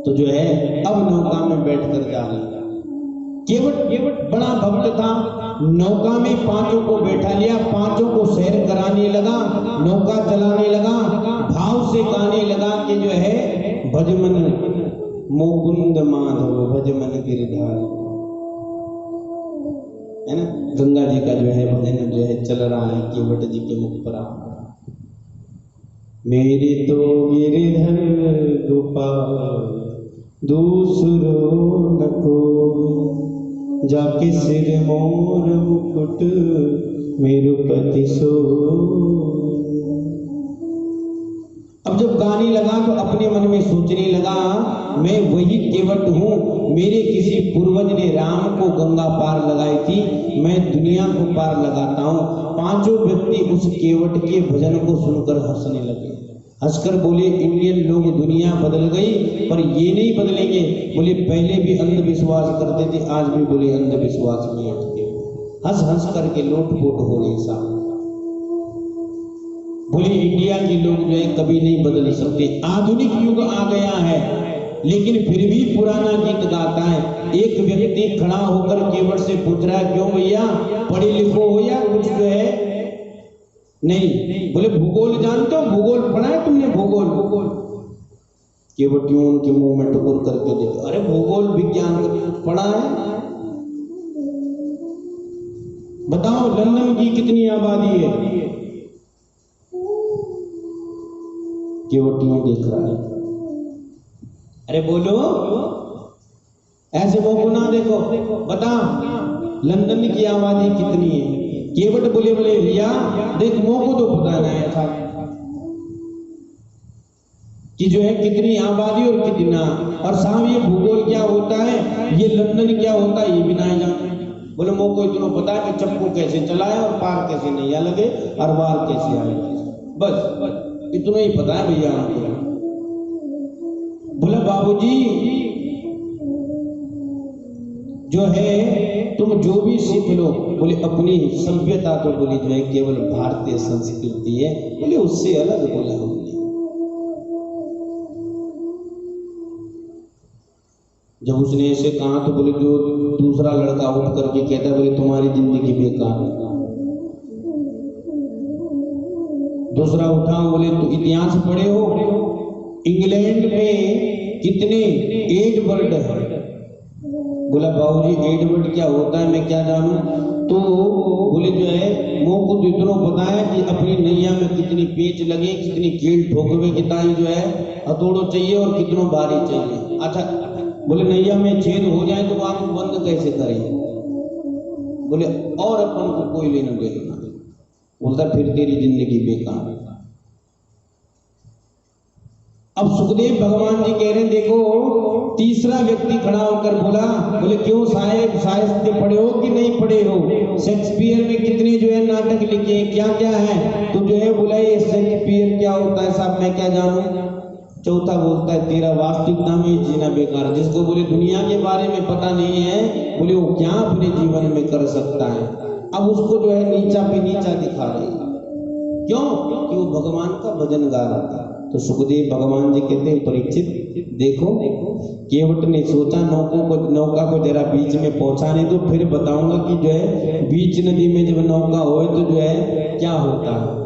तो जो है अब नौका में बैठकर जा रहे। केवट बड़ा भक्त था, नौका में 5 को बैठा लिया, 5 को सैर कराने लगा, नौका चलाने लगा, भाव से गाने लगा कि जो है भजमन मुकुंद माधव भजमन गिरधार, है ना। गंगा जी का जो है भजन जो है चल रहा है केवट जी के मुख पर। मेरे तो गिरधर गोपाल दूसरो न को, जाके सिर मोर मुकुट मेरुपति सो। अब जब गाने लगा तो अपने मन में सोचने लगा मैं वही केवट हूँ, मेरे किसी पूर्वज ने राम को गंगा पार लगाई थी, मैं दुनिया को पार लगाता हूँ। 5 व्यक्ति उस केवट के भजन को सुनकर हंसने लगे। हंसकर बोले इंडियन लोग दुनिया बदल गई पर ये नहीं बदलेंगे। बोले पहले भी अंधविश्वास करते थे, आज भी बोले अंधविश्वास में अटके। हंस हंस करके लोटपोट हो रहे साहब। बोले इंडिया के लोग जो है कभी नहीं बदल सकते, आधुनिक युग आ गया है लेकिन फिर भी पुराना गीत गाता है। एक व्यक्ति खड़ा होकर केवट से पूछ रहा है क्यों भैया पढ़े लिखो हो या कुछ जो है नहीं। बोले भूगोल जानते हो, भूगोल पढ़ा है तुमने भूगोल? केवट यूं उनके मुंह में टुकुर करके देखो, अरे भूगोल विज्ञान पढ़ा है? बताओ लंदन की कितनी आबादी है? केवट यूं देख रहा है, अरे बोलो, ऐसे मुंह ना देखो, बता लंदन की आबादी कितनी है? केवट बोले भैया देख मुंह को तो बताना है था कि जो है कितनी आबादी और कितना, और साहब ये भूगोल क्या होता है, ये लंदन क्या होता है ये भी नहीं जानते। बोले मुंह को इतना पता है कि चप्पू कैसे चलाए और पार कैसे नहीं लगे और बार कैसे आए, बस इतना ही पता है भैया हमको। बोले बाबूजी जो है तुम जो भी सीख लो, बोले अपनी सभ्यता तो बोली जो है केवल भारतीय संस्कृति है, बोले उससे अलग बोला हमने। जब उसने ऐसे कहा तो बोले जो दूसरा लड़का उठ करके कहता बोले तुम्हारी जिंदगी बेकार है। दूसरा उठा बोले तो इतिहास पढ़े हो, इंग्लैंड में कितने एडवर्ड है? बोला बाबूजी एडवर्ड क्या होता है मैं क्या जानूं? तो बोले जो है मुंह को तो इतना पता है कि अपनी नैया में कितनी पेच लगे, कितनी कील ठोकवे, कितना जो है हथौड़ो चाहिए और कितना बारी चाहिए। अच्छा बोले नैया में छेद हो जाए तो आप बंद कैसे करें? बोले और अपन को कोई लेना देना। बोलता फिर तेरी जिंदगी बेकार है। अब सुखदेव भगवान जी कह रहे हैं, देखो तीसरा व्यक्ति खड़ा होकर बोला, बोले क्यों साहेब, साहित्य पढ़े हो कि नहीं पढ़े हो? शेक्सपियर ने कितने जो है नाटक लिखे हैं, क्या क्या है? तो जो है बोला ये शेक्सपियर क्या होता है साहब, मैं क्या जानूं। चौथा बोलता है तेरा वास्तविकता में जीना बेकार। जिसको बोले दुनिया के बारे में पता नहीं है, बोले वो क्या अपने जीवन में कर सकता है। अब उसको जो है नीचा पे नीचा दिखा रहे हैं। क्यों? क्योंकि वो भगवान का भजन गा रहा था। तो सुखदेव भगवान जी कहते हैं, परीक्षित देखो, केवट ने सोचा नौका को जरा बीच में पहुंचाने दो, फिर बताऊंगा कि जो है बीच नदी में जब नौका हो तो जो है क्या होता है।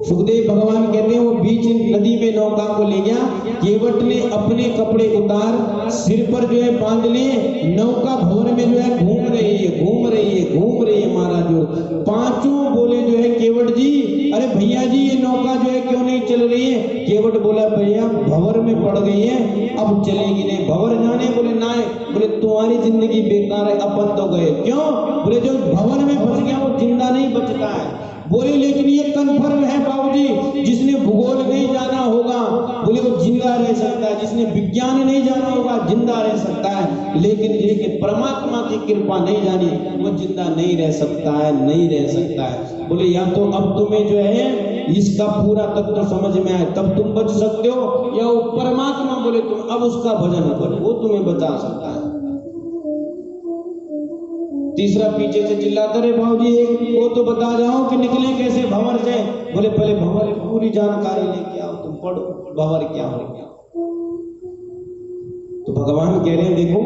सुखदेव भगवान कहते हैं वो बीच नदी में नौका को ले गया, केवट ने अपने कपड़े उतार सिर पर जो है बांध लिए, नौका भंवर में जो है घूम रही है, घूम रही है, घूम रही है महाराज। पांचों बोले जो है केवट जी, अरे भैया जी ये नौका जो है क्यों नहीं चल रही है? केवट बोला भैया भंवर में पड़ गई है, अब चलेगी नहीं। भंवर जाने? बोले ना। बोले तुम्हारी जिंदगी बेकार है, अपन तो गए। क्यों? बोले जो भंवर में फंस गया वो जिंदा नहीं बचता है। बोले लेकिन ये कन्फर्म है बाबूजी, जिसने भूगोल नहीं जाना होगा बोले वो जिंदा रह सकता है, जिसने विज्ञान नहीं जाना होगा जिंदा रह सकता है, लेकिन जिसके परमात्मा की कृपा नहीं जानी वो जिंदा नहीं रह सकता है, नहीं रह सकता है। बोले या तो अब तुम्हें जो है इसका पूरा तत्व समझ में आए तब तुम बच सकते हो, या वो परमात्मा बोले तुम अब उसका भजन करो, वो तुम्हें बचा सकता है। तीसरा पीछे से चिल्लाता, रे भाऊजी एक वो तो बता जाओ कि निकले कैसे भंवर से? बोले पहले भंवर की पूरी जानकारी लेके आओ, तुम पढ़ो भंवर क्या हो गया। तो भगवान कह रहे हैं देखो,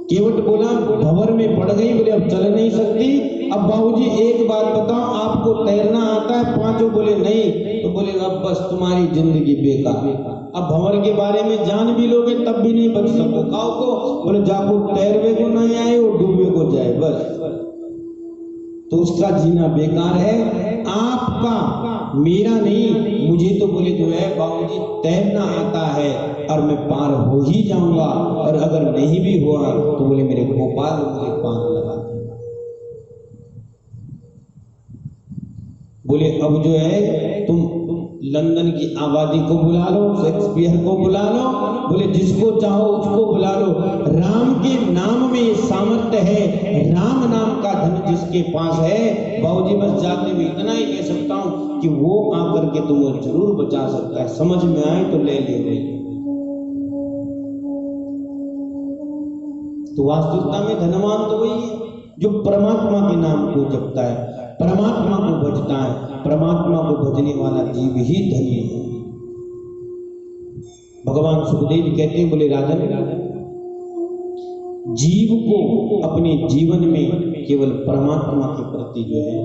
केवट बोला भंवर में पड़ गई, बोले अब चल नहीं सकती। अब बाबूजी एक बात बताओ, आपको तैरना आता है? पांचों बोले नहीं। तो बोले अब बस तुम्हारी जिंदगी बेकार। अब भंवर के बारे में जान भी लोगे तब भी नहीं बच सको। काऊ को? बोले जाको तैरवे को नहीं आए वो डूबे को जाए बस, तो उसका जीना बेकार है। आपका मेरा नहीं, मुझे तो बोले जो है बाबूजी तैरना आता है और मैं पार हो ही जाऊंगा, और अगर नहीं भी हुआ तो बोले मेरे गोपाल मुझे पार लगा दे। बोले अब जो है तुम लंदन की आबादी को बुला लो, शेक्सपियर को बुला लो, बोले जिसको चाहो उसको बुला लो, राम के नाम में सामर्थ्य है, राम नाम का धन जिसके पास है बाबूजी बस जाते हुए इतना ही कह सकता हूं कि वो आकर के तुम्हें जरूर बचा सकता है, समझ में आए तो ले ले। तो वास्तविकता में धनवान तो वही है जो परमात्मा के नाम को जपता है, परमात्मा को भजता है। परमात्मा को भजने वाला जीव ही धनी है। भगवान सुखदेव कहते हैं, बोले राजन, जीव को अपने जीवन में केवल परमात्मा के प्रति जो है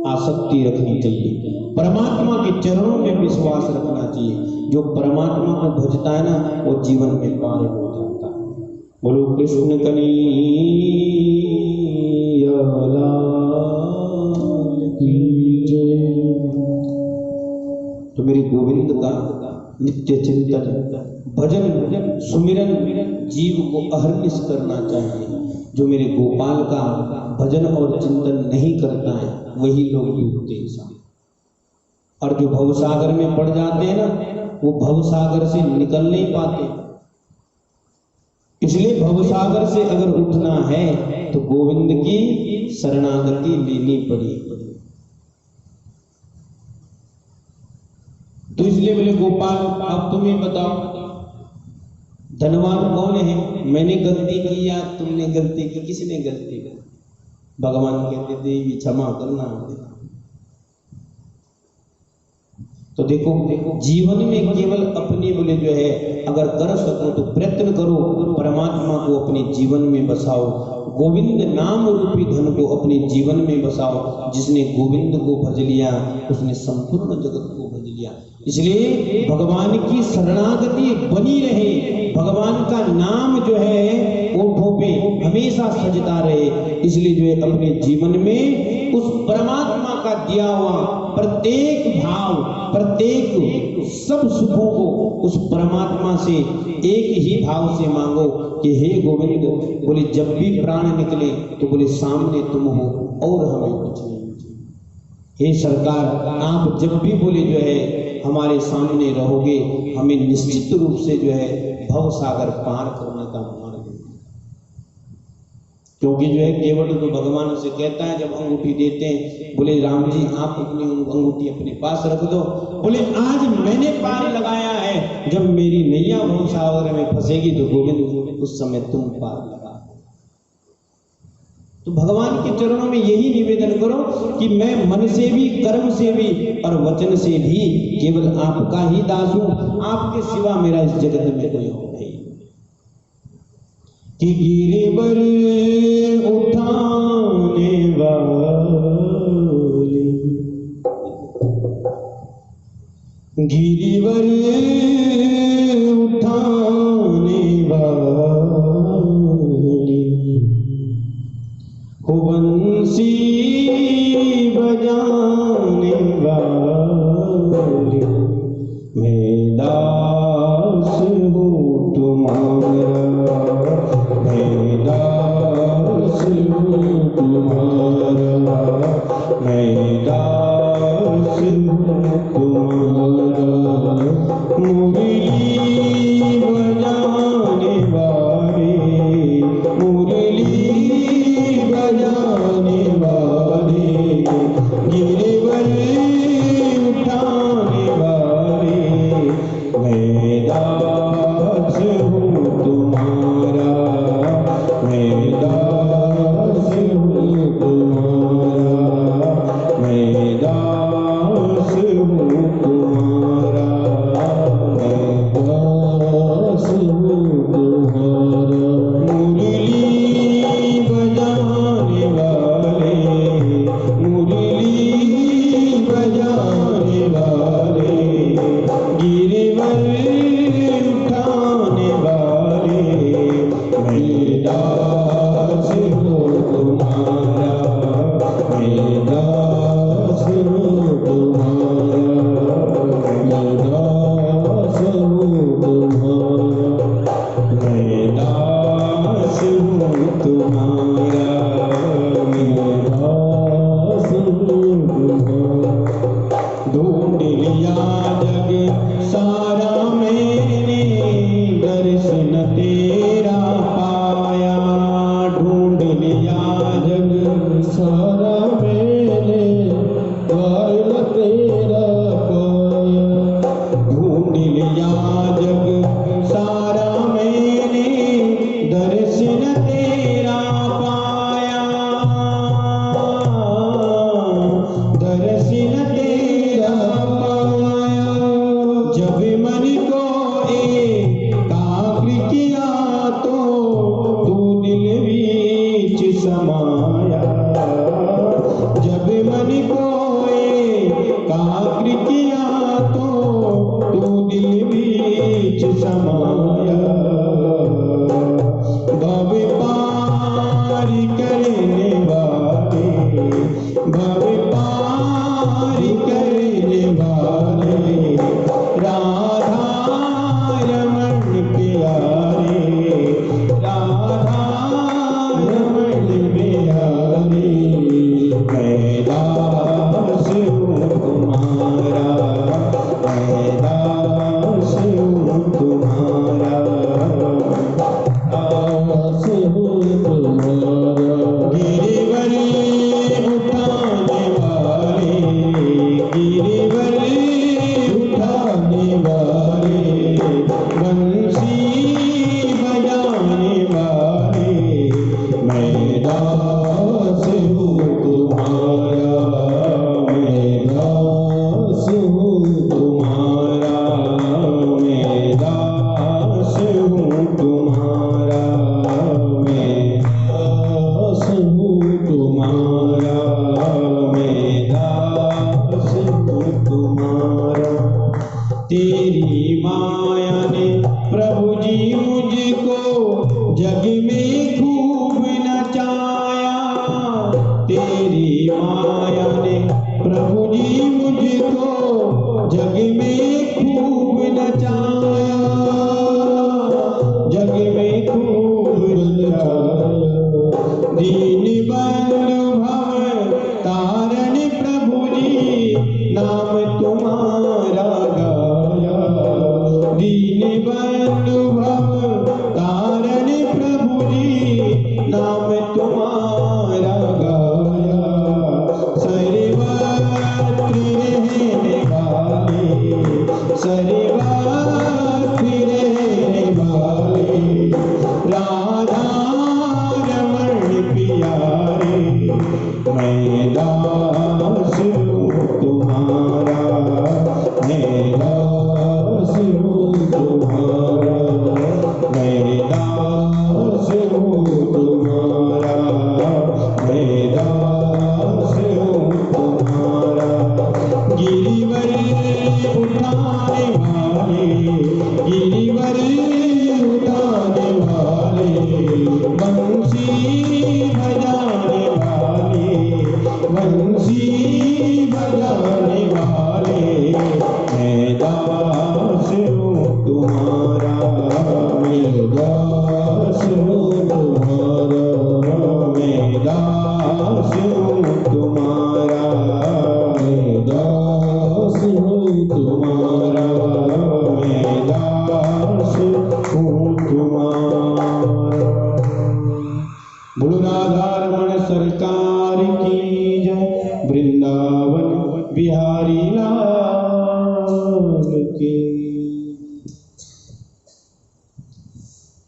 आसक्ति रखनी चाहिए, परमात्मा के चरणों में विश्वास रखना चाहिए। जो परमात्मा को भजता है ना वो जीवन में पार हो जाता है। बोलो कृष्ण कन्हैया तो मेरे गोविंद का नित्य चिंतन भजन सुमिरन जीव को अहर्निश करना चाहिए। जो मेरे गोपाल का भजन और चिंतन नहीं करता है वही लोग डूबते हैं, और जो भवसागर में पड़ जाते हैं ना वो भवसागर से निकल नहीं पाते। इसलिए भवसागर से अगर उठना है तो गोविंद की शरणागति लेनी पड़ेगी। तो इसलिए बोले गोपाल अब तुम्हें बताओ धनवान कौन है? मैंने गलती की या तुमने गलती की? किसने गलती की? भगवान कहते देवी क्षमा करना। तो देखो जीवन में केवल अपने बोले जो है अगर कर सको तो प्रयत्न करो, परमात्मा को अपने जीवन में बसाओ, गोविंद नाम रूपी धन को अपने जीवन में बसाओ। जिसने गोविंद को भज लिया उसने संपूर्ण जगत को भज लिया। इसलिए भगवान की शरणागति बनी रहे, भगवान का नाम जो है ओठों पे हमेशा सजता रहे। इसलिए जो है अपने जीवन में उस परमात्मा का दिया हुआ प्रत्येक भाव, प्रत्येक सब सुखों को उस परमात्मा से एक ही भाव से मांगो कि हे गोविंद, बोले जब भी प्राण निकले तो बोले सामने तुम हो और हमें कुछ नहीं। हे सरकार, आप जब भी बोले जो है हमारे सामने रहोगे, हमें निश्चित रूप से जो है भव सागर पार करने का मार्ग। क्योंकि जो है केवट तो भगवान से कहता है, जब अंगूठी देते हैं, बोले राम जी आप अपनी अंगूठी अपने पास रख दो, बोले आज मैंने पार लगाया है, जब मेरी नैया भव सागर में फंसेगी तो गोविंद उस समय तुम पार लगा। तो भगवान के चरणों में यही निवेदन करो कि मैं मन से भी, कर्म से भी और वचन से भी केवल आपका ही दास हूं, आपके सिवा मेरा इस जगत में कोई और नहीं। कि गिरिवर उठाने वाली, गिरिवर उठाने वाली, हो बंसी बजाने वाली, मैं दास हूँ तुम्हारा, मैं दास हूँ तुम्हारा, मैं दास हूँ तुम्हारा। मुरली बजाने वाले, मुरली बजाने वाले, गिरिवर उठाने वाले, मैं दास हूँ तुम्हारा, मैं दास हूँ तुम्हारा, मैं दास हूँ तुम्हारा, मैं दास हूँ तुम्हारा। मुरली बजाने वाले, मुरली बजाने वाले, गिरिवर उठाने वाले, मैं दास हूँ तुम्हारा, मैं दास हूँ तुम्हारा, मैं दास हूँ तुम्हारा, मैं दास हूँ तुम्हारा, मैं दास हूँ तुम्हारा। ढूंढ लिया जग सारा मैंने, दर्शन तेरा पाया, ढूंढ लिया जग सारा मैंने, द्वार तेरा पाया, ढूंढ लिया जग सारा मैंने, दर्शन तेरा पाया, दर्शन तेरा पाया। जब मन को एकाग्र किया तो तू दिल बीच समाया, जब मन को एकाग्र किया तो तू दिल बीच समाया। भव पार करने वाले, भव पार करने वाले, राधा रमण प्यारे, राधा रमण प्यारे, मैं दास हूँ तुम्हारा, मैं दास हूँ तुम्हारा, दास हूँ तुम्हारा। गिरिवर उठाने वाले, गिरिवर उठाने वाले, बंसी बजाने वाले, मैं दास हूँ तुम्हारा, मैं दास हूँ तुम्हारा, मैं दास हूँ तुम्हारा, मैं दास हूँ तुम्हारा, मैं दास हूँ तुम्हारा। तेरी माया ने प्रभु जी मुझको जग में खूब नचाया, तेरी माया ने प्रभु जी मुझको जग में खूब नचाया, जग में खूब नचाया। दीन बंधु भव तारण प्रभु जी, नाम तुम्हारा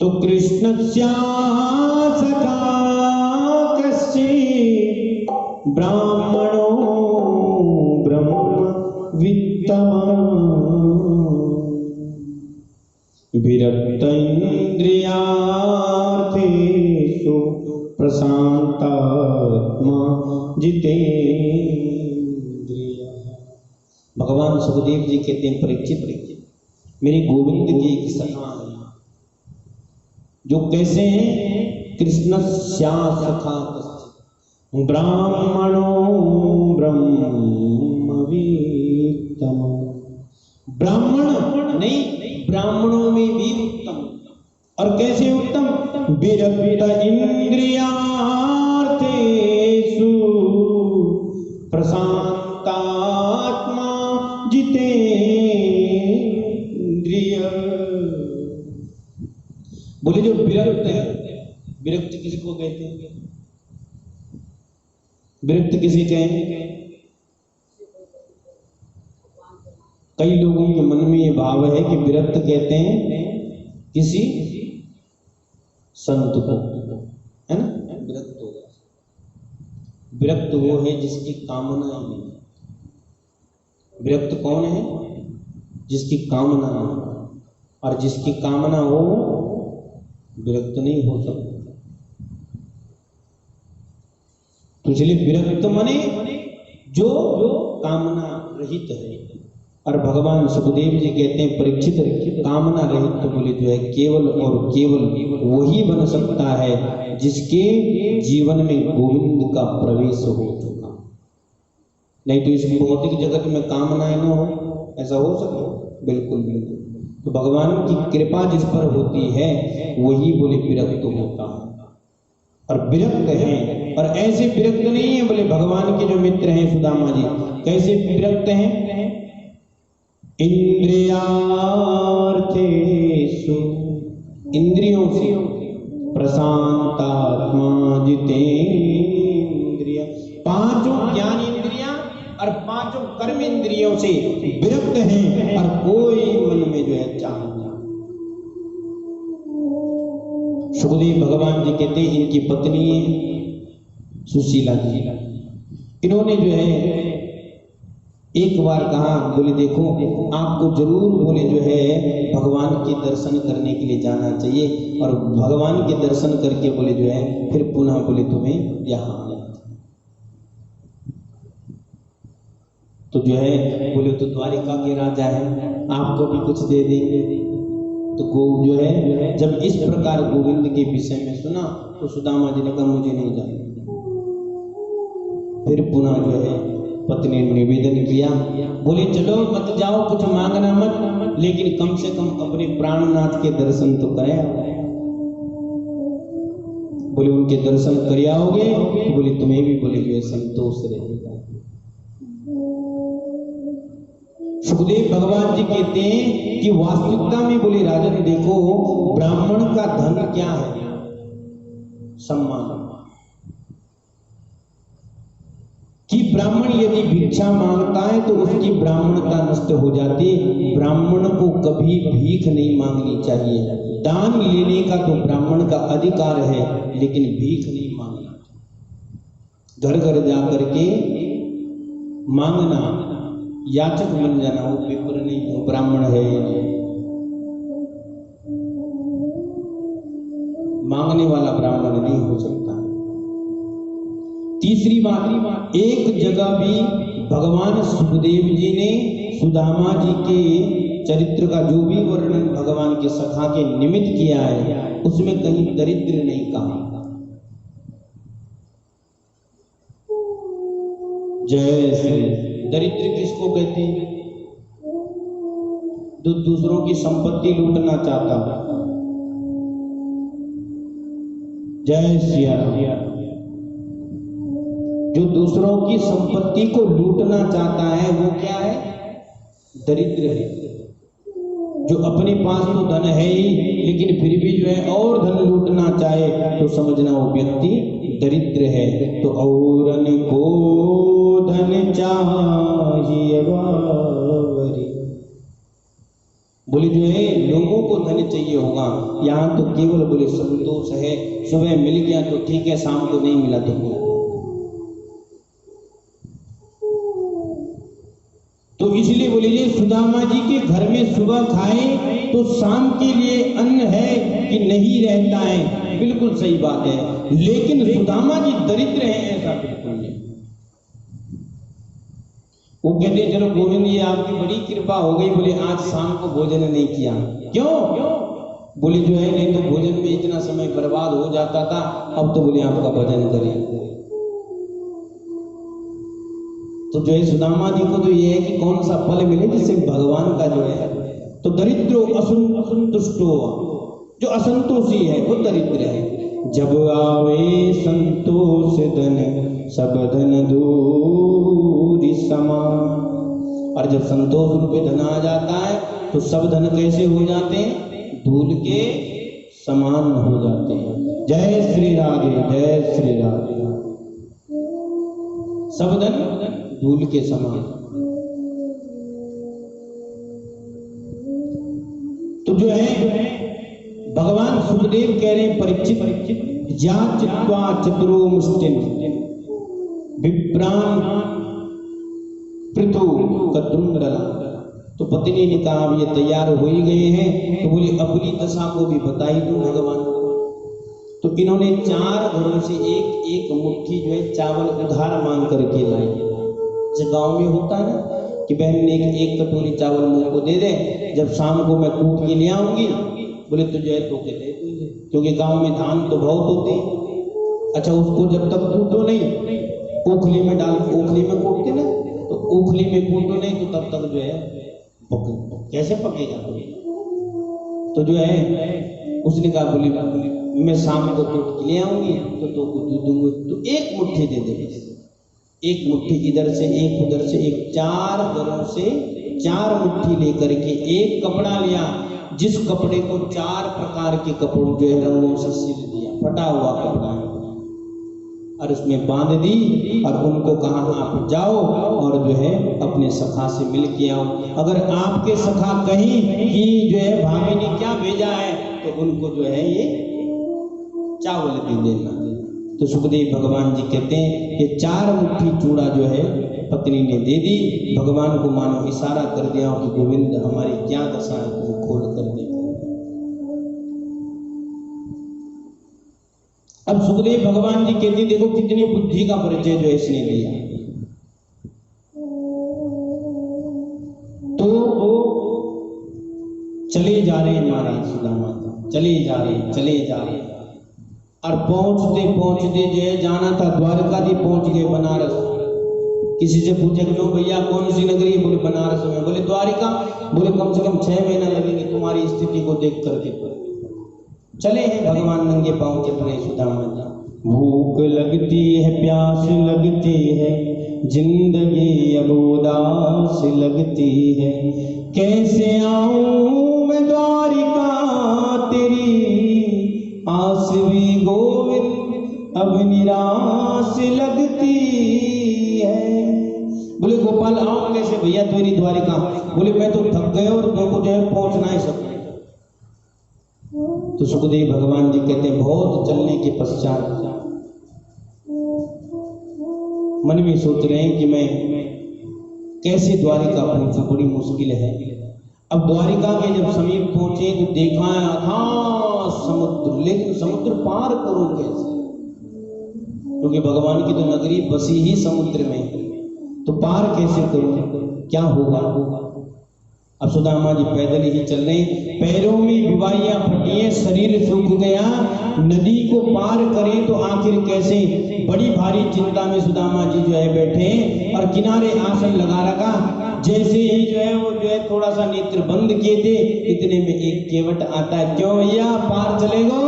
तो कृष्णस्य सखा कश्चित् ब्राह्मणो ब्रह्मवित्तम विरक्त इंद्रियार्थेषु प्रशांतात्मा जितेंद्रिय। भगवान सुखदेव जी कहते हैं, परीक्षित मेरे गोविंद के एक सखा हैं, जो कैसे हैं? कृष्णस्या सखा कश्चित् ब्राह्मणो ब्रह्मवित्तम। ब्राह्मण नहीं, ब्राह्मणों में भी उत्तम। और कैसे उत्तम? विरक्त इंद्रियार्थेषु प्रशांतात्मा जितेंद्रिय। बोले जो विरक्त है, विरक्त किसको कहते हैं? विरक्त किसे कहेंगे? कई लोगों के मन में ये भाव है कि विरक्त कहते हैं किसी संत को, है ना? विरक्त हो गया। विरक्त वो है जिसकी कामना ही नहीं। विरक्त कौन है? जिसकी कामना नहीं, और जिसकी कामना हो विरक्त नहीं हो सकता। तो इसलिए विरक्त माने जो कामना रहित है। और भगवान सुखदेव जी कहते हैं, परीक्षित कामना रहित तो बोले जो है केवल और केवल वही बन सकता है जिसके जीवन में गोविंद का प्रवेश हो चुका। नहीं तो इस भौतिक जगत में कामनाएं न हो, ऐसा हो सके? बिल्कुल बिल्कुल। तो भगवान की कृपा जिस पर होती है वही बोले विरक्त होता है। और विरक्त हैं, और ऐसे विरक्त नहीं है बोले भगवान के जो मित्र हैं सुदामा जी, कैसे विरक्त हैं? इंद्रियार्थेषु, इंद्रियों से, प्रशांतात्मा जितेंद्रिय, पांचों ज्ञान इंद्रियां और पांचों कर्म इंद्रियों से विरक्त हैं, और कोई मन में जो है चाह। सुखदेव भगवान जी कहते हैं, इनकी पत्नी सुशीला जी, इन्होंने जो है एक बार कहा, बोले देखो आपको जरूर बोले जो है भगवान के दर्शन करने के लिए जाना चाहिए, और भगवान के दर्शन करके बोले जो है फिर पुनः बोले तुम्हें यहाँ आना। तो जो है बोले तो द्वारिका के राजा है, आपको भी कुछ दे देंगे। तो गो जो है जब इस प्रकार गोविंद के विषय में सुना तो सुदामा जी ने कहा मुझे नहीं जाना। फिर पुनः जो है पत्नी ने निवेदन किया, बोले चलो मत जाओ, कुछ मांगना मत, लेकिन कम से कम अपने प्राणनाथ के दर्शन तो करें। बोले उनके दर्शन कर आओगे तो बोले तुम्हें भी बोले जो है संतोष रहेगा। सुखदेव भगवान जी कहते हैं कि वास्तविकता में बोले राजन देखो, ब्राह्मण का धन क्या है? सम्मान। कि ब्राह्मण यदि भिक्षा मांगता है तो उसकी ब्राह्मणता नष्ट हो जाती। ब्राह्मण को कभी भीख नहीं मांगनी चाहिए। दान लेने का तो ब्राह्मण का अधिकार है, लेकिन भीख नहीं मांगना। घर घर जाकर के मांगना, याचक बन जाना, वो पेपर नहीं, वो ब्राह्मण है मांगने वाला ब्राह्मण नहीं हो सकता। तीसरी बात, एक जगह भी भगवान सुखदेव जी ने सुदामा जी के चरित्र का जो भी वर्णन भगवान के सखा के निमित्त किया है उसमें कहीं दरिद्र नहीं कहा। जय श्री। दरिद्र किसको कहते हैं? जो दूसरों की संपत्ति लूटना चाहता है। जय सिया राम। जो दूसरों की संपत्ति को लूटना चाहता है वो क्या है? दरिद्र है। जो अपने पास तो धन है ही, लेकिन फिर भी जो है और धन लूटना चाहे तो समझना वो व्यक्ति दरिद्र है। तो औरन को धन चाहिए बावरी, बोले जो है लोगों को धन चाहिए होगा, यहाँ तो केवल बोले संतोष है, सुबह मिल गया तो ठीक है, शाम को नहीं मिला तो मिला। तो इसलिए बोले जी सुदामा जी के घर में सुबह खाए तो शाम के लिए अन्न है कि नहीं रहता है, बिल्कुल सही बात है। लेकिन सुदामा जी दरिद्र हैं ऐसा बिल्कुल नहीं। वो कहते चलो गोविंद जी आपकी बड़ी कृपा हो गई, बोले आज शाम को भोजन नहीं किया। क्यों? बोले जो है नहीं तो भोजन में इतना समय बर्बाद हो जाता था, अब तो बोले आपका भजन करें। तो जो है सुदामा जी को तो ये है कि कौन सा फल मिले जिससे भगवान का जो है, तो दरिद्रो असंतुष्टो, जो असंतोषी है वो दरिद्र है। जब आवे संतोष धन सब धन दूरी समान, और जब संतोष रूपी धन आ जाता है तो सब धन कैसे हो जाते हैं? धूल के समान हो जाते हैं। जय श्री राधे, जय श्री राधे। सब धन धूल के समान। तो जो है भगवान सुखदेव कह रहे हैं परीक्षित या चित्वा चतुरो मुष्टिम विप्रान पृथु कदुंडला। तो पत्नी ने कहा अब ये तैयार हो ही गए हैं, तो बोले अपनी दशा को भी बता ही दूं भगवान को। तो इन्होंने 4 घरों से एक एक मुट्ठी जो है चावल उधार मांग करके लाई। जो गांव में होता है ना कि बहन ने एक कटोरी चावल मुझे को दे दे, जब शाम को मैं कूट के ले आऊंगी, बोले तुझे है तो के दे दूंगी, क्योंकि गांव में धान तो बहुत होते हैं। अच्छा उसको जब तक कूटो नहीं, ओखली में डाल, ओखली में कूटते ना, तो ओखली में कूटो नहीं तो तब तक जो है कैसे पकेगा? तो जो है उसने कहा बोली मैं शाम को कूट के ले आऊंगी तो दूध दूंगी, तो एक मुट्ठी दे दे, एक मुट्ठी इधर से एक उधर से, एक 4 घरों से 4 मुट्ठी लेकर के एक कपड़ा लिया, जिस कपड़े को 4 प्रकार के कपड़ों जो है रंगों से सिल दिया, फटा हुआ कपड़ा है, और उसमें बांध दी और उनको कहा आप जाओ और जो है अपने सखा से मिल के आओ। अगर आपके सखा कहीं कि जो है भाभी ने क्या भेजा है तो उनको जो है ये चावल दे देना। तो सुखदेव भगवान जी कहते हैं ये 4 मुट्ठी चूड़ा जो है पत्नी ने दे दी। भगवान को मानो इशारा कर दिया कि गोविंद हमारी क्या दशा है, तुम खोल कर दे। अब सुखदेव भगवान जी कहते देखो कितनी बुद्धि का परिचय जो इसने दिया। तो चले जा रहे हैं महाराज सुदामा, चले जा रहे और पहुंचते जो है जाना था द्वारका दी, पहुंच गए बनारस। किसी से पूछे क्यों भैया कौन सी नगरी है? बोले बनारस में। बोले द्वारिका? बोले कम से कम 6 महीना लगेंगे तुम्हारी स्थिति को देख करके। चले हैं भगवान नंगे पांव चल रहे सुदामा जी। भूख लगती है, प्यास लगती है, जिंदगी अब उदास लगती है, कैसे आऊं मैं द्वारिका तेरी आस भी गोविंद अब निराश लगती है। बोले गोपाल आओ कैसे भैया तेरी द्वारिका? बोले मैं तो थक गए और तुमको जो है पहुंच नहीं सकते। तो सुखदेव भगवान जी कहते हैं बहुत चलने के पश्चात मन में सोच रहे हैं कि मैं कैसे द्वारिका पहुंचूं, बड़ी मुश्किल है। अब द्वारिका के जब समीप पहुंचे तो देखा था समुद्र, लेकिन समुद्र पार करूं कैसे? क्योंकि भगवान की तो नगरी बसी ही समुद्र में, तो पार कैसे करूं, क्या होगा? अब सुदामा जी पैदल ही चल रहे, पैरों में विवाहियां फटी हैं, शरीर सूख गया, नदी को पार करें तो आखिर कैसे? बड़ी भारी चिंता में सुदामा जी जो है बैठे और किनारे आसन लगा रखा। जैसे ही जो है वो जो है थोड़ा सा नेत्र बंद किए थे, इतने में एक केवट आता है, क्यों भैया पार चलेगो?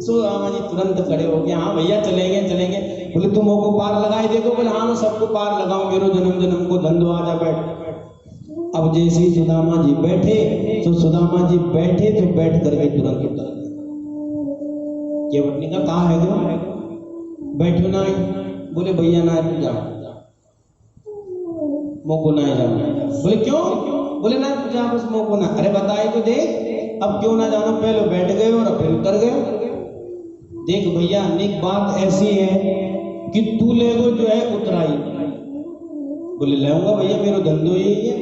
सुदामा जी तुरंत खड़े हो गए, हाँ भैया चलेंगे। बोले तुम को पार लगाए देखो? बोले हाँ मैं सबको पार लगाऊं, मेरो जन्म जन्म को धंधो आजा बैठ। अब जैसे ही सुदामा जी बैठे तो बैठ करके तुरंत उतर गए। केवट ने कहा है जो बैठो ना? बोले भैया ना जाओ, मोको ना जाओ। बोले क्यों? बोले ना तुझे आपस मोको ना, अरे बताए तो दे, अब क्यों ना जानो, पहले बैठ गए और फिर उतर गए। देख भैया एक बात ऐसी है कि तू ले गो जो है उतराई। बोले लेऊंगा भैया, मेरा धंधो यही है,